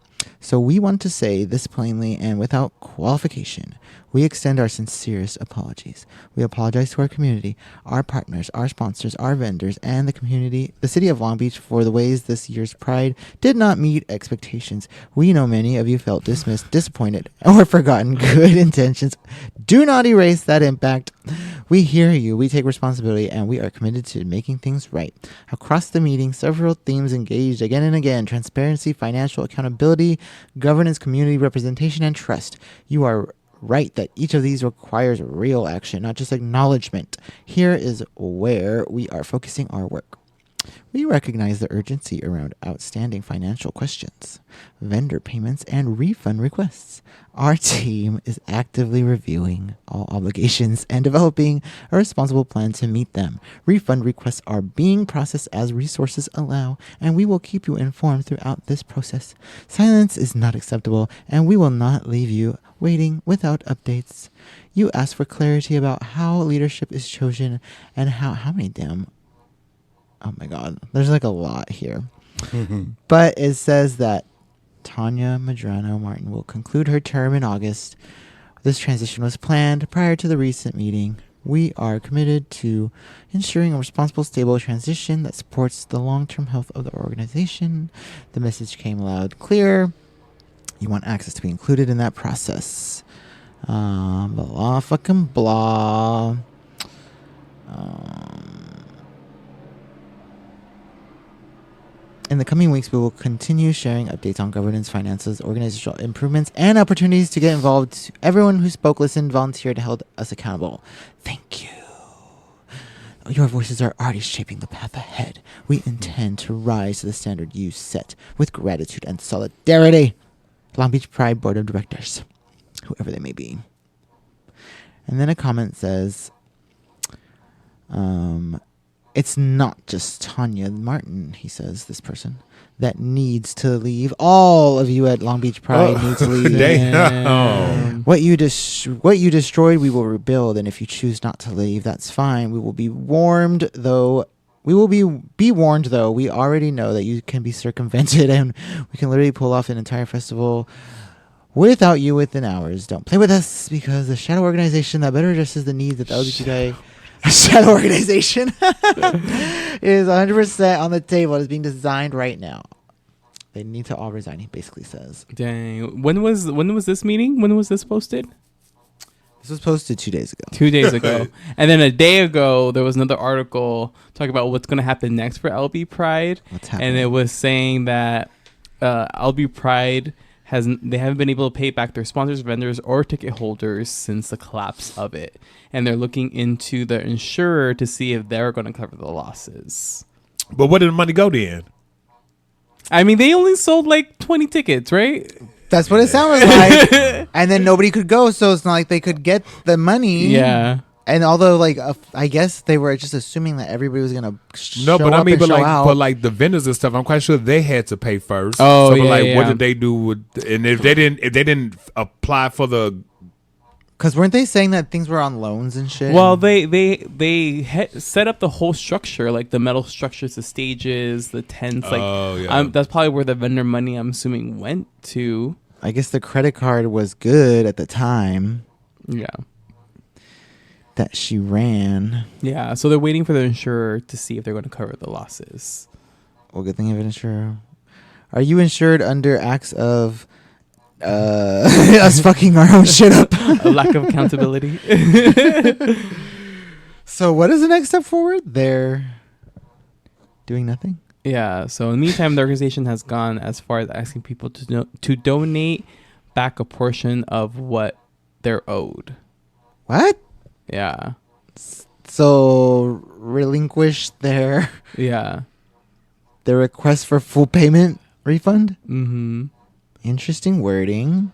So we want to say this plainly and without qualification. We extend our sincerest apologies. We apologize to our community, our partners, our sponsors, our vendors, and the city of Long Beach for the ways this year's Pride did not meet expectations. We know many of you felt dismissed, disappointed, or forgotten. Good intentions do not erase that impact. We hear you, we take responsibility, and we are committed to making things right. Across the meeting, several themes engaged again and again: transparency, financial accountability, governance, community representation, and trust. You are right that each of these requires real action, not just acknowledgement. Here is where we are focusing our work. We recognize the urgency around outstanding financial questions, vendor payments, and refund requests. Our team is actively reviewing all obligations and developing a responsible plan to meet them. Refund requests are being processed as resources allow, and we will keep you informed throughout this process. Silence is not acceptable, and we will not leave you waiting without updates. You asked for clarity about how leadership is chosen and how many damn... Oh my God, there's like a lot here. But it says that Tanya Medrano Martin will conclude her term in August. This transition was planned prior to the recent meeting. We are committed to ensuring a responsible, stable transition that supports the long-term health of the organization. The message came loud, clear. You want access to be included in that process. Blah, fucking blah. In the coming weeks, we will continue sharing updates on governance, finances, organizational improvements, and opportunities to get involved. Everyone who spoke, listened, volunteered, held us accountable. Thank you. Your voices are already shaping the path ahead. We intend to rise to the standard you set with gratitude and solidarity. Long Beach Pride Board of Directors, whoever they may be. And then a comment says, it's not just Tanya Martin, he says, this person, that needs to leave. All of you at Long Beach Pride need to leave. Damn. What you destroyed, we will rebuild. And if you choose not to leave, that's fine. We will be warned, though. We will be warned, though. We already know that you can be circumvented, and we can literally pull off an entire festival without you within hours. Don't play with us, because the shadow organization that better addresses the needs of the LGBTQI shadow organization is 100% on the table. It is being designed right now. They need to all resign, he basically says. Dang. When was this meeting? When was this posted? This was posted 2 days ago. 2 days ago. And then a day ago, there was another article talking about what's going to happen next for LB Pride. What's happening? And it was saying that LB Pride they haven't been able to pay back their sponsors, vendors, or ticket holders since the collapse of it. And they're looking into the insurer to see if they're going to cover the losses. But where did the money go then? I mean, they only sold like 20 tickets, right? That's what it sounded like. And then nobody could go, so it's not like they could get the money. Yeah. And although, like, I guess they were just assuming that everybody was gonna No, but I mean, but out. like the vendors and stuff, I'm quite sure they had to pay first. Oh, so, yeah, but like, yeah. what did they do with? And if they didn't apply for the Because weren't they saying that things were on loans and shit? Well, they set up the whole structure, like the metal structures, the stages, the tents. That's probably where the vendor money, I'm assuming, went to. I guess the credit card was good at the time. Yeah. That she ran. Yeah, so they're waiting for the insurer to see if they're going to cover the losses. Well, good thing you have an insurer. Are you insured under acts of us fucking our own shit up? A lack of accountability. So what is the next step forward? They're doing nothing? Yeah, so in the meantime, the organization has gone as far as asking people to donate back a portion of what they're owed. What? Yeah. So relinquish their request for full payment refund? Mm-hmm. Interesting wording.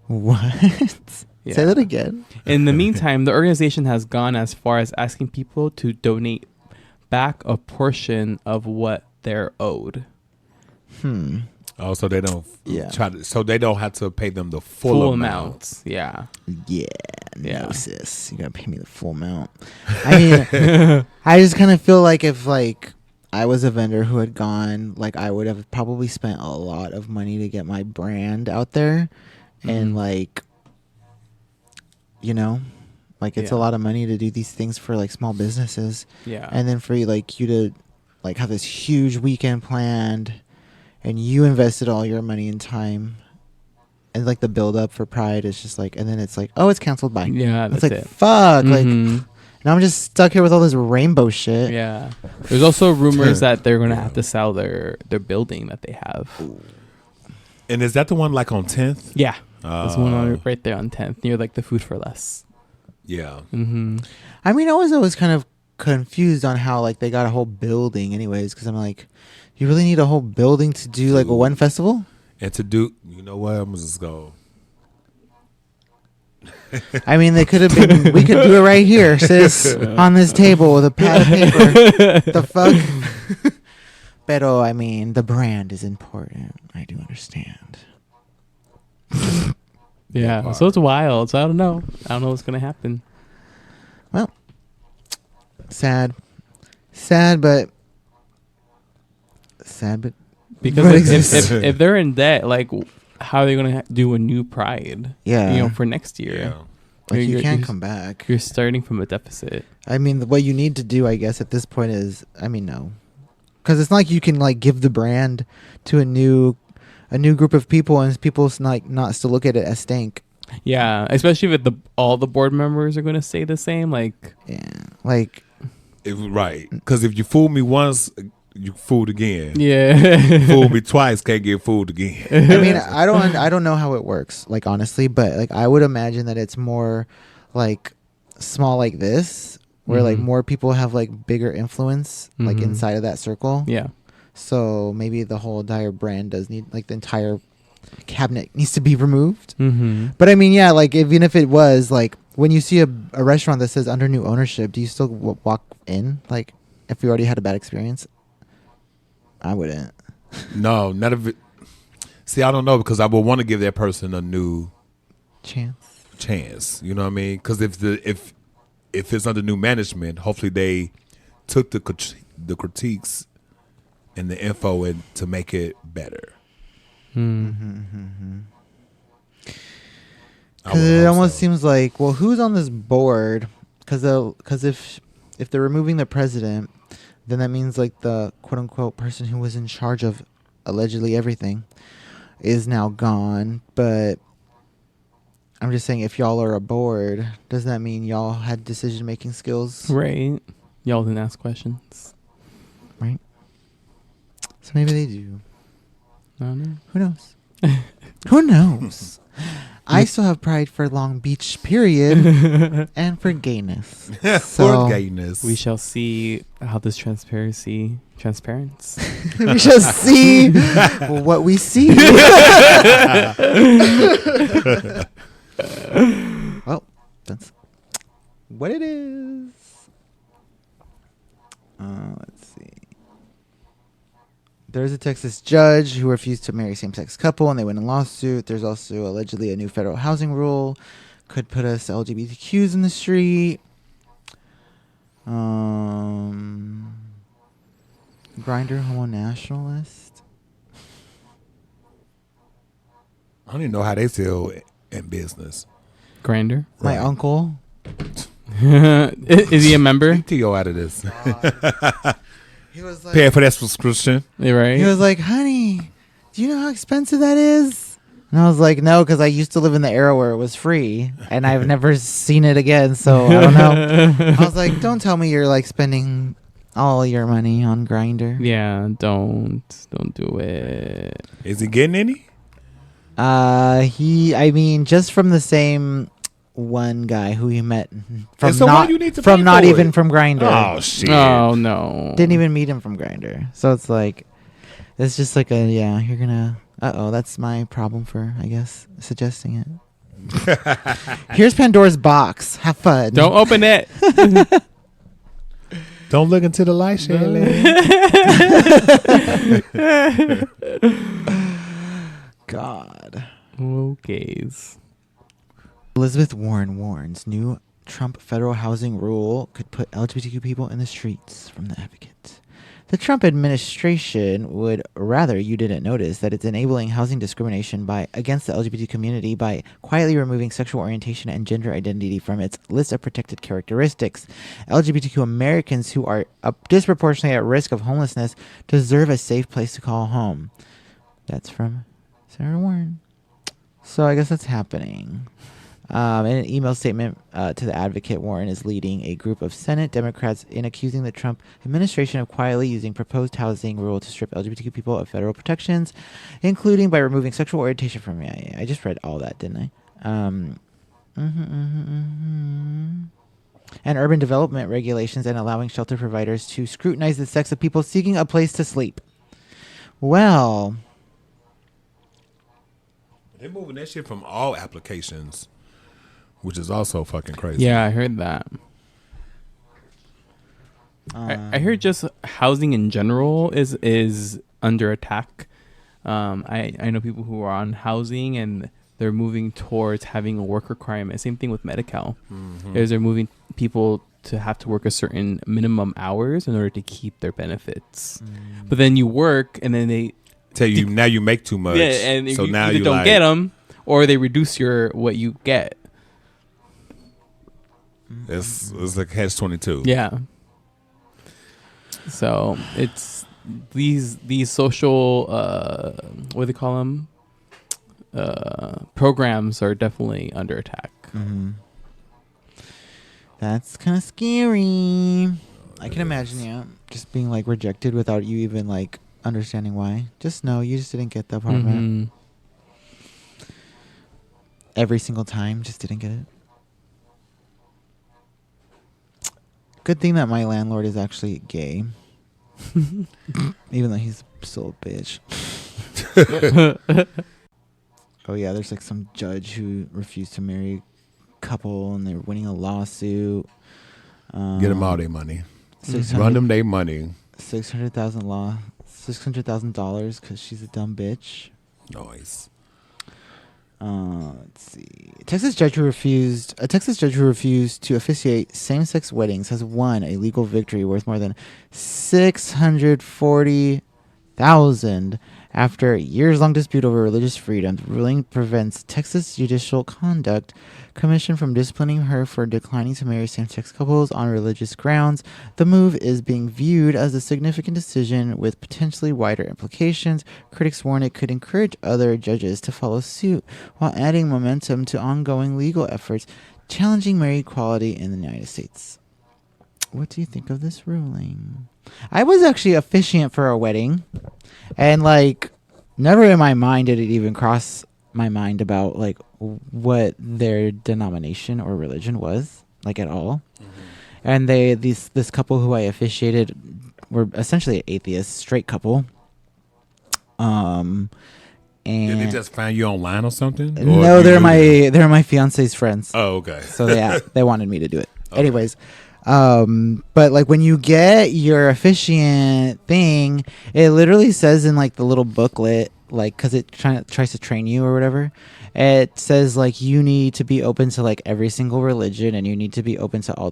What? Yeah. Say that again. In the meantime, the organization has gone as far as asking people to donate back a portion of what they're owed. Oh, so they don't so they don't have to pay them the full amount. Yeah. Yeah. No, sis. You gotta pay me the full amount. I mean, I just kind of feel like if like I was a vendor who had gone, like I would have probably spent a lot of money to get my brand out there. And like, you know, like it's a lot of money to do these things for like small businesses. Yeah. And then for like you to like have this huge weekend planned and you invested all your money and time. And like the build up for Pride is just like, and then it's like, oh, it's canceled. Bye. Yeah, that's it's like, it. fuck. Like, now I'm just stuck here with all this rainbow shit. Yeah. There's also rumors that they're going to have to sell their building that they have. And is that the one like on 10th? Yeah. There's one right there on 10th near like the Food for Less. Yeah. Mm-hmm. I mean, I was always kind of confused on how like they got a whole building anyways. Because I'm like, you really need a whole building to do like a one festival? And to do, you know what? I'm just go. I mean, they could have been. We could do it right here, sis, on this table with a pad of paper. The fuck. Pero I mean, the brand is important. I do understand. Yeah. So it's wild. So I don't know. I don't know what's gonna happen. Well, sad, but because if they're in debt, like, how are they gonna do a new Pride? Yeah, you know, for next year. Yeah. Like you can't come back. You're starting from a deficit. I mean, what you need to do, I guess, at this point is, I mean, no, because it's not like you can like give the brand to a new group of people and people not still look at it as stank. Yeah, especially if all the board members are going to say the same. Like, yeah, like, right? Because if you fool me once, you fooled again. Yeah, fool me twice, can't get fooled again. I mean, I don't know how it works, like honestly, but like I would imagine that it's more like small like this, where like more people have like bigger influence like inside of that circle. Yeah. So maybe the whole entire brand does need like the entire cabinet needs to be removed. But I mean, yeah, like even if it was like when you see a restaurant that says under new ownership, do you still walk in? Like if you already had a bad experience? I wouldn't. No, not if it. See, I don't know because I would want to give that person a new chance. You know what I mean? Because if it's under new management, hopefully they took the critiques and the info and to make it better. Because it almost seems like, well, who's on this board? Because if they're removing the president, then that means like the quote unquote person who was in charge of allegedly everything is now gone. But I'm just saying, if y'all are a board, does that mean y'all had decision making skills? Right. Y'all didn't ask questions. Right. So maybe they do. I don't know. Who knows? Who knows? I still have pride for Long Beach, period, and for gayness. For gayness. We shall see how this transparents. We shall see what we see. Well, that's what it is. Let's see. There's a Texas judge who refused to marry same-sex couple, and they went in lawsuit. There's also allegedly a new federal housing rule could put us LGBTQs in the street. Grindr homo nationalist. I don't even know how they still in business. Grinder. My Right. uncle. Is he a member? TO out of this. He was like, Paying for that subscription. Right. he was like, honey, do you know how expensive that is? And I was like, no, because I used to live in the era where it was free, and I've never seen it again, so I don't know. I was like, don't tell me you're like spending all your money on Grindr. Yeah, don't do it. Is he getting any? I mean, just from the same one guy who he met from And so why not you need to from pay not for even it? from Grindr. Oh shit! Oh no. Didn't even meet him from Grindr. So it's like, it's just like a you're gonna. That's my problem for I guess suggesting it. Here's Pandora's box. Have fun. Don't open it. Don't look into the light, Shirley. God. Okay. Elizabeth Warren warns new Trump federal housing rule could put LGBTQ people in the streets. From The Advocate. The Trump administration would rather you didn't notice that it's enabling housing discrimination against the LGBT community by quietly removing sexual orientation and gender identity from its list of protected characteristics. LGBTQ Americans who are disproportionately at risk of homelessness deserve a safe place to call home. That's from Sarah Warren. So I guess that's happening. In an email statement to The Advocate, Warren is leading a group of Senate Democrats in accusing the Trump administration of quietly using proposed housing rule to strip LGBTQ people of federal protections, including by removing sexual orientation from it. I just read all that, didn't I? And urban development regulations and allowing shelter providers to scrutinize the sex of people seeking a place to sleep. Well, They're moving that shit from all applications, which is also fucking crazy. Yeah, I heard that. I heard just housing in general is under attack. I know people who are on housing and they're moving towards having a work requirement. Same thing with Medi-Cal. They're moving people to have to work a certain minimum hours in order to keep their benefits. But then you work and then they Tell you now you make too much. and so you now either you don't like, get them or they reduce what you get. It's like catch-22. Yeah. So it's these social what do they call them? Programs are definitely under attack. that's kind of scary. I can imagine, just being like rejected without you even like understanding why. Just know you just didn't get the apartment every single time. Just didn't get it. Good thing that my landlord is actually gay. Even though he's still a bitch. Oh yeah, there's like some judge who refused to marry a couple and they're winning a lawsuit. Get them all their money. $600,000 Run them their money. $600,000 because she's a dumb bitch. Nice. Let's see. A Texas judge who refused to officiate same-sex weddings has won a legal victory worth more than $640,000 after a years-long dispute over religious freedom. The ruling prevents Texas Judicial Conduct Commission from disciplining her for declining to marry same-sex couples on religious grounds. The move is being viewed as a significant decision with potentially wider implications. Critics warn it could encourage other judges to follow suit while adding momentum to ongoing legal efforts challenging marriage equality in the United States. What do you think of this ruling? I was actually officiant for a wedding, and like never in my mind did it even cross my mind about like what their denomination or religion was, like at all. And this couple who I officiated were essentially an atheist straight couple. And Did they just find you online or something? No, they're my fiance's friends. Oh, okay. So they wanted me to do it. Okay. Anyways, But like when you get your officiant thing, it literally says in like the little booklet, like because it tries to train you or whatever. It says like you need to be open to like every single religion, and you need to be open to all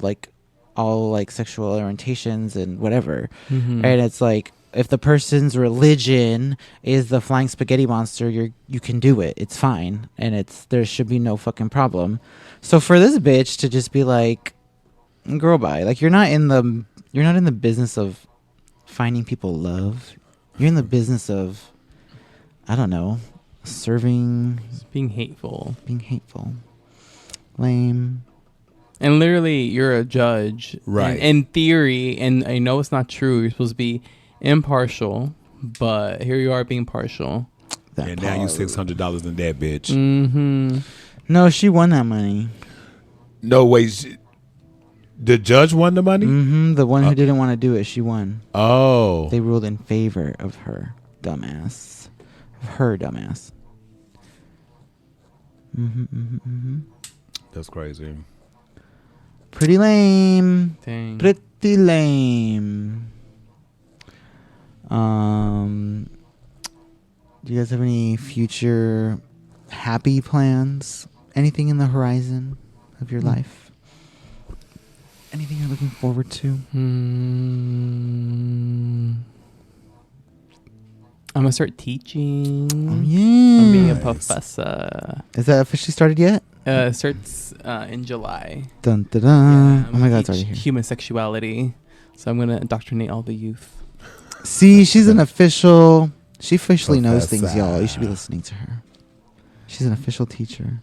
sexual orientations and whatever. Mm-hmm. And it's like if the person's religion is the flying spaghetti monster, you can do it. It's fine, and there should be no fucking problem. So for this bitch to just be like, girl, bye. Like you're not in the business of finding people love. You're in the business of, I don't know, serving, Being hateful. Lame. And literally, you're a judge. Right. And in theory, and I know it's not true, you're supposed to be impartial, but here you are being partial. And now you $600 in debt, bitch. Mm-hmm. No, she won that money. No way. The judge won the money? Mm-hmm. The one who didn't want to do it, she won. Oh. They ruled in favor of her dumbass. That's crazy. Pretty lame. Dang. Pretty lame. Do you guys have any future happy plans? Anything in the horizon of your life? Anything you're looking forward to? I'm gonna start teaching. Oh, yeah. I'm being a Nice. professor. Is that officially started yet? Starts in July. Dun, dun, dun. Yeah, I'm Oh my gonna God, it's teach already here. human sexuality. So I'm gonna indoctrinate all the youth. See, she's an official. She officially knows things, Professor. y'all. You should be listening to her. She's an official teacher,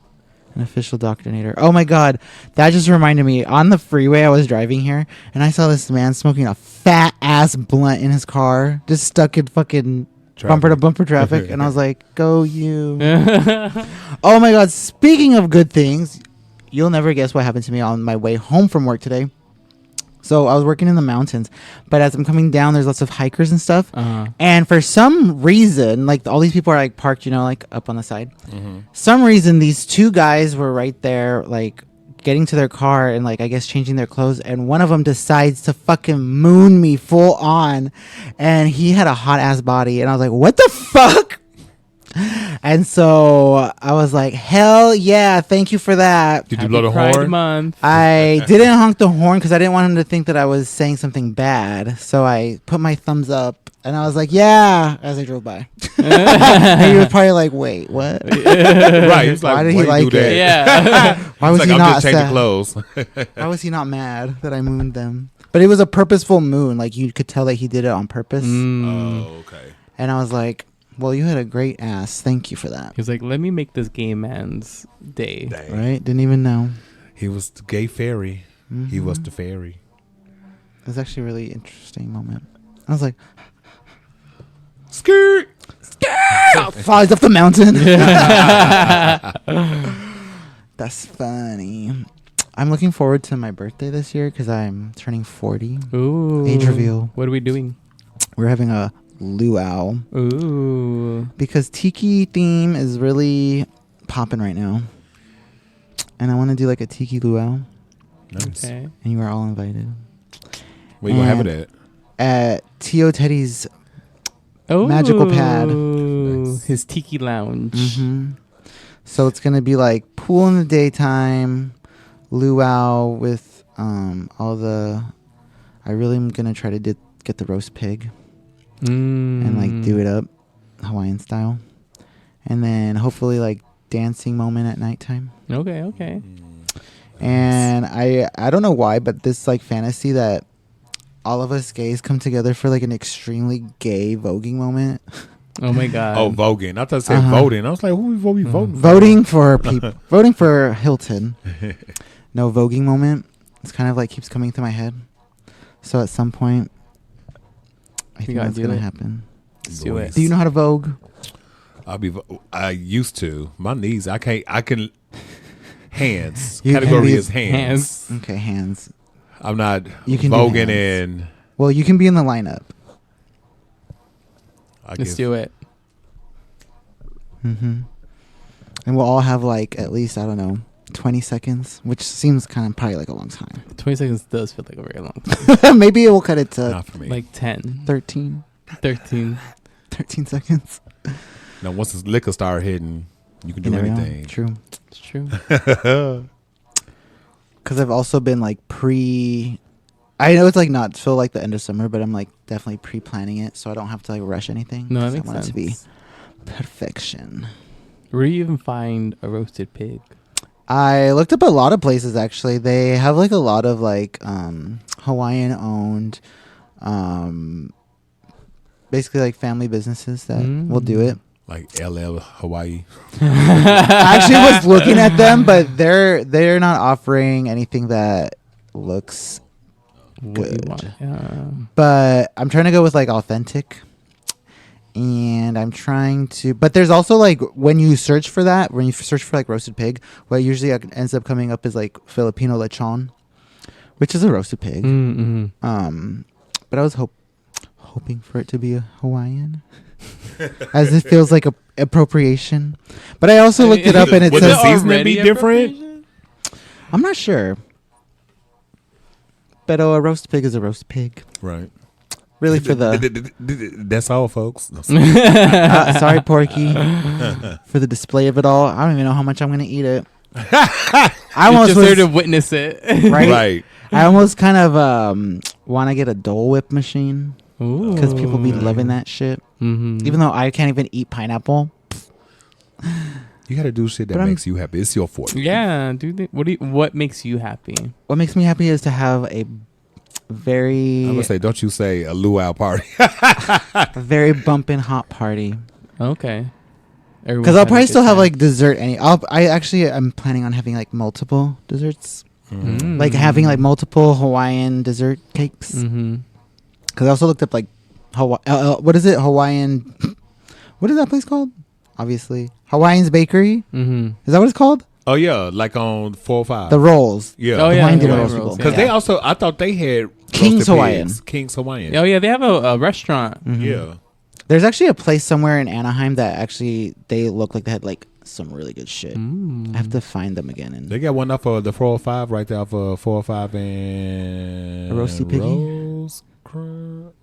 an official doctrinator. Oh my God, that just reminded me. On the freeway, I was driving here, and I saw this man smoking a fat ass blunt in his car, just stuck in fucking bumper to bumper traffic, and I was like, "Go you!" Oh my God. Speaking of good things, you'll never guess what happened to me on my way home from work today. So I was working in the mountains, but as I'm coming down, there's lots of hikers and stuff. And for some reason, like all these people are like parked, like up on the side. Some reason these two guys were right there, like getting to their car and like I guess changing their clothes. And one of them decides to fucking moon me full on, and he had a hot ass body, and I was like, what the fuck? And so I was like, hell yeah, thank you for that. Did you blow the Pride horn? Month. I didn't honk the horn because I didn't want him to think that I was saying something bad. So I put my thumbs up and I was like, yeah, as I drove by. And he was probably like, wait, what? Right. He's like, Why did why he you like do that? it? Yeah. Why was It's he like, I'm not just changing sad? clothes. Why was he not mad that I mooned them? But it was a purposeful moon. Like you could tell that he did it on purpose. Oh, okay. And I was like, well, you had a great ass. Thank you for that. He was like, let me make this gay man's day. Dang. Right? Didn't even know. He was the gay fairy. He was the fairy. It was actually a really interesting moment. I was like, Skirt. flies up the mountain. That's funny. I'm looking forward to my birthday this year because I'm turning 40. Ooh. Age reveal. What are we doing? We're having a luau Ooh. because tiki theme is really popping right now. And I want to do like a tiki luau. Nice. Okay. And you are all invited. Where you gonna have it at? At Tio Teddy's. Oh, Magical pad. Nice. His tiki lounge. Mm-hmm. So it's going to be like pool in the daytime, luau with all the... I really am going to try to get the roast pig and like do it up Hawaiian style. And then hopefully like dancing moment at nighttime. Okay. And I don't know why, but this like fantasy that all of us gays come together for like an extremely gay voguing moment. Oh my God. Oh, voguing. I thought it said voting. I was like, who we voting for? Voting for people. Voting for Hilton. No voguing moment. It's kind of like keeps coming to my head. So at some point, I think gotta that's do going it. to happen. Let's do it. Do you know how to vogue? I used to. My knees. I can. Hands. You Category can is hands. Okay, hands. I'm not You can do voguing hands. in. Well, you can be in the lineup. Let's do it. Mm-hmm. And we'll all have like at least, I don't know, 20 seconds, which seems kind of probably like a long time. 20 seconds does feel like a very long time. Maybe it will cut it to Not for me. Like 10, 13 seconds. Now, once the liquor start hitting, you can do You never know. anything. True. It's true. Because I've also been like I know it's like not till like the end of summer, but I'm like definitely pre-planning it so I don't have to like rush anything. No, that 'cause makes I want sense. it to be perfection. Where do you even find a roasted pig? I looked up a lot of places actually. They have like a lot of like Hawaiian owned basically like family businesses that will do it. Like LL Hawaii. I actually was looking at them, but they're not offering anything that looks What you good. want? Yeah. But I'm trying to go with like authentic. And I'm trying to, but there's also like when you search for like roasted pig, what usually ends up coming up is like Filipino lechon, which is a roasted pig. Mm-hmm. But I was hoping for it to be a Hawaiian, as it feels like a appropriation. But I also looked it up and it Would says the seasoning be different? I'm not sure. But a roast pig is a roast pig. Right. Really for the That's all, folks. No, sorry, Porky, for the display of it all. I don't even know how much I'm gonna eat it. I almost just there to was, witness it. right? right. I almost kind of want to get a Dole Whip machine because people be loving that shit. Mm-hmm. Even though I can't even eat pineapple. You got to do shit that But makes you happy. It's your forte. Yeah, dude. What makes you happy? What makes me happy is to have a very, I'm gonna say, don't you say a luau party? a very bumping hot party. Okay. Because I'll probably still have like dessert. I'm planning on having like multiple desserts. Mm. Like having like multiple Hawaiian dessert cakes. Mm-hmm. Because I also looked up like what is it? Hawaiian. What is that place called? Obviously, Hawaiian's Bakery. Mm-hmm. Is that what it's called? Oh yeah, like on 405. The rolls. Yeah. Oh yeah. Hawaiian dinner Hawaiian rolls rolls, people. Because yeah. they also, I thought they had King's roasted Hawaiian. pigs. King's Hawaiian. Oh yeah, they have a restaurant. Mhm. Yeah. There's actually a place somewhere in Anaheim that actually they look like they had like some really good shit. Mm. I have to find them again. And They got one up for the 405 right there for 405 and A roasty piggy?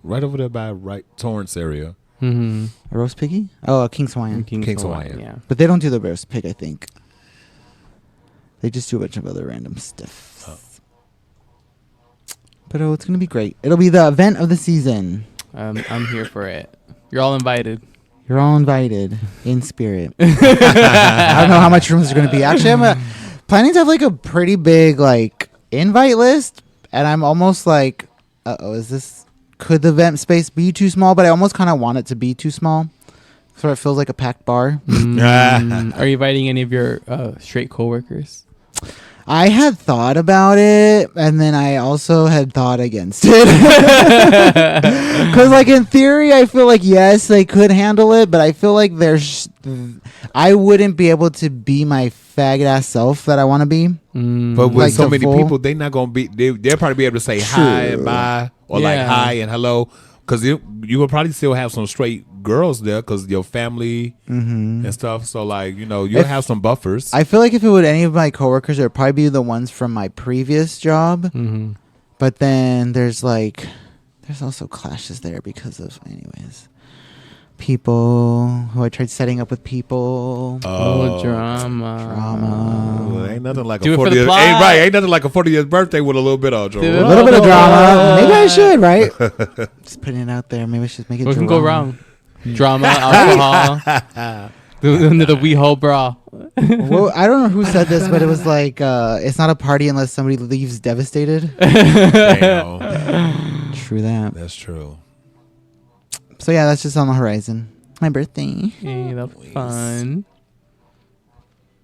right over there by Torrance area. Mm-hmm. a roast piggy. Oh, a King's Hawaiian. King's Hawaiian. Yeah. But they don't do the roast pig. I think they just do a bunch of other random stuff. Oh. But it's gonna be great. It'll be the event of the season. I'm here for it. You're all invited. You're all invited in spirit. I don't know how much rooms are going to be. Actually, I'm planning to have like a pretty big like invite list, and I'm almost like, could the event space be too small? But I almost kind of want it to be too small, so it feels like a packed bar. Mm. Are you inviting any of your straight coworkers? I had thought about it, and then I also had thought against it. Because, like, in theory, I feel like, yes, they could handle it, but I feel like I wouldn't be able to be my faggot-ass self that I want to be. But with Like so the many full- people, they not going to be, they'll probably be able to say hi and bye, or like Yeah. hi and hello. Because you will probably still have some straight girls there because your family and stuff. So, like, you'll have some buffers. I feel like if it would any of my coworkers, it would probably be the ones from my previous job. Mm-hmm. But then there's also clashes there because of, anyways, people who I tried setting up with people. Oh, drama. Well, ain't nothing like Do a it for the 40th. plot. Ain't nothing like a 40th birthday with a little bit of Do drama. it. A little bit of drama. Maybe I should, right? Just putting it out there. Maybe I should make it What can drama. go wrong? Drama, alcohol, the WeHo bra. Well, I don't know who said this, but it was like, it's not a party unless somebody leaves devastated. Damn. True that. That's true. So yeah, that's just on the horizon. My birthday. Hey, that's fun.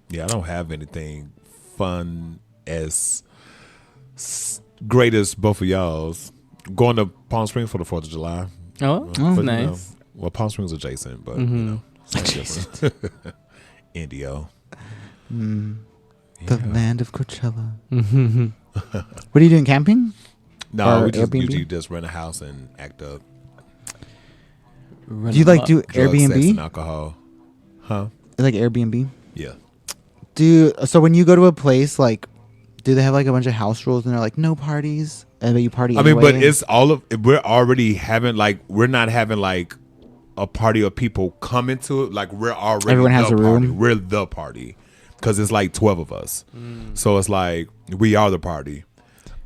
Yeah, I don't have anything fun as great as both of y'all's. Going to Palm Springs for the 4th of July. Oh, Oh, But, nice. Well, Palm Springs adjacent, but Mhm. it's different. Indio. The land of Coachella. Mm-hmm. What are you doing? Camping? No, Or we just Airbnb? usually just rent a house and act up. Do you like do Drugs, sex, and Airbnb? alcohol. Huh? Like Airbnb? Yeah. So when you go to a place, like, do they have like a bunch of house rules and they're like no parties, and you party? I mean, anyway? but it's we're already having like we're not having like a party of people coming to it. Like we're already Everyone has the a party. room? We're the party because it's like 12 of us. So it's like we are the party.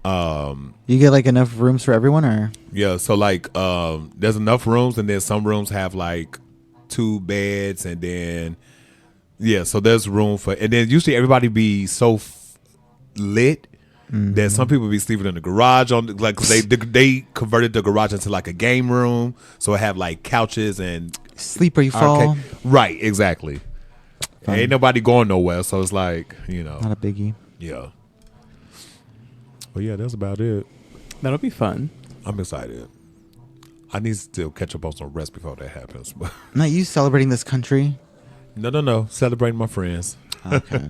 You get like enough rooms for everyone, or Yeah, so like there's enough rooms, and then some rooms have like 2 beds, and then so there's room for, and then usually everybody be so lit that some people be sleeping in the garage like 'cause they converted the garage into like a game room, so it have like couches and sleep or you fall. arcade. Right, exactly. Fun. Ain't nobody going nowhere, so it's like Not a biggie. yeah. But yeah, that's about it. That'll be fun. I'm excited. I need to still catch up on some rest before that happens. Not you celebrating this country. No. Celebrating my friends. Okay.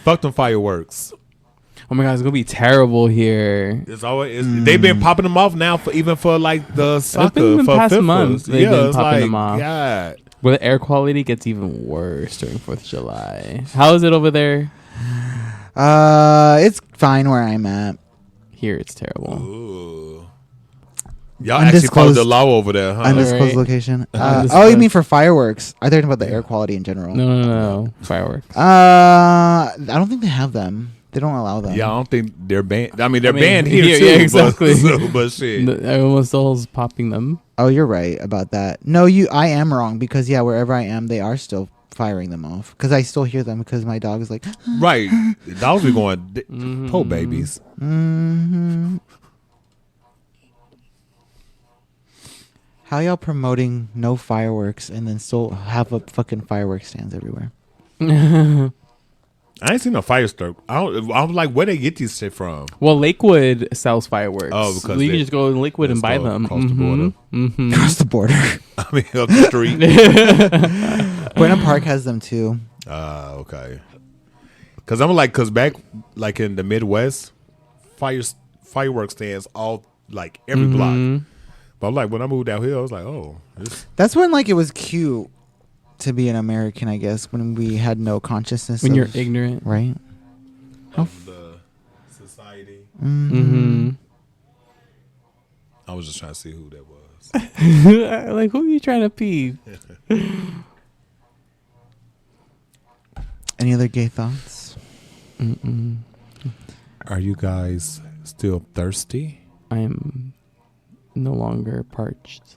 Fuck them fireworks. Oh my god, it's gonna be terrible here. It's always they've been popping them off now for like the soccer been for past FIFA. months they've been it's popping like them off. God. Where the air quality gets even worse during 4th of July. How is it over there? It's fine where I'm at. Here it's terrible. Ooh. Y'all actually followed the law over there, huh? Undisclosed Right. location. Undisclosed. You mean for fireworks? I think about the air quality in general. No. Fireworks. I don't think they have them. They don't allow them. Yeah, I don't think they're banned. I mean, they're banned here yeah, too. yeah, exactly. But shit. Everyone still is popping them. Oh, you're right about that. No, I am wrong because wherever I am, they are still firing them off because I still hear them because my dog is like, Right. The dogs be going, poor babies. mm-hmm. How y'all promoting no fireworks and then still have a fucking fireworks stands everywhere? I ain't seen no fire start. I'm like, where they get these shit from? Well, Lakewood sells fireworks. Oh, because you can just go to Lakewood and buy them. across the border. Mm-hmm. Across the border. I mean, up the street. Buena Park has them too. Okay. Because back like in the Midwest, fireworks stands all like every block. But I'm like, when I moved out here, I was like, oh, That's when like it was cute to be an American, I guess, when we had no consciousness. When you're ignorant, right? of the society. Mm-hmm. I was just trying to see who that was. Like, who are you trying to pee? Any other gay thoughts? Mm-mm. Are you guys still thirsty? I am no longer parched.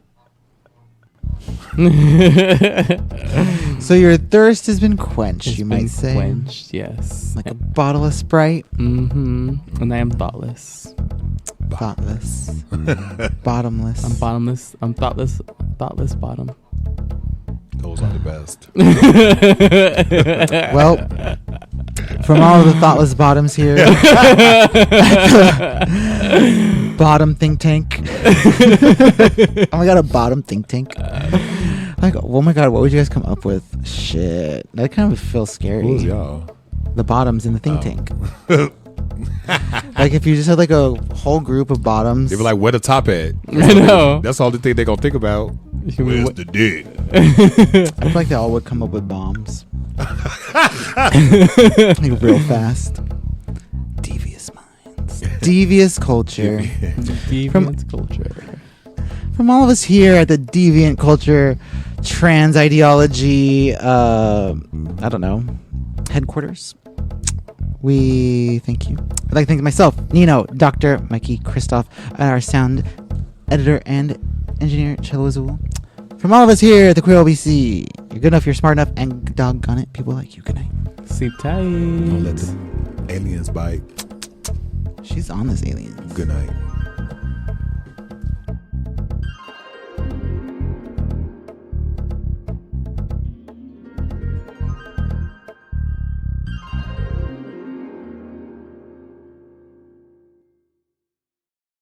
So your thirst has been quenched, It's you been might say. quenched, yes. Like a bottle of Sprite. Mm-hmm. And I am thoughtless. Thoughtless. Bottomless. I'm bottomless. I'm thoughtless. Thoughtless bottom. Those are the best. Well, from all of the thoughtless bottoms here, bottom think tank. Oh my god, a bottom think tank. Like, oh my god, what would you guys come up with? Shit, that kind of feels scary. Who's y'all? The bottoms in the think tank. Like if you just had like a whole group of bottoms. They were like, where the top at? I know. That's all the thing they're going to think about. Where's the dick? I feel like they all would come up with bombs. Like real fast. Devious minds. Devious culture. Deviant culture. From all of us here at the Deviant Culture Trans Ideology, I don't know, headquarters, we thank you. I'd like to thank myself, Nino, Dr. Mikey, Christoph, and our sound editor and engineer, Cello Azul. From all of us here at the Queer LBC, you're good enough, you're smart enough, and doggone it, people like you. Good night. Sleep tight. Don't let the aliens bite. She's on this alien. Good night.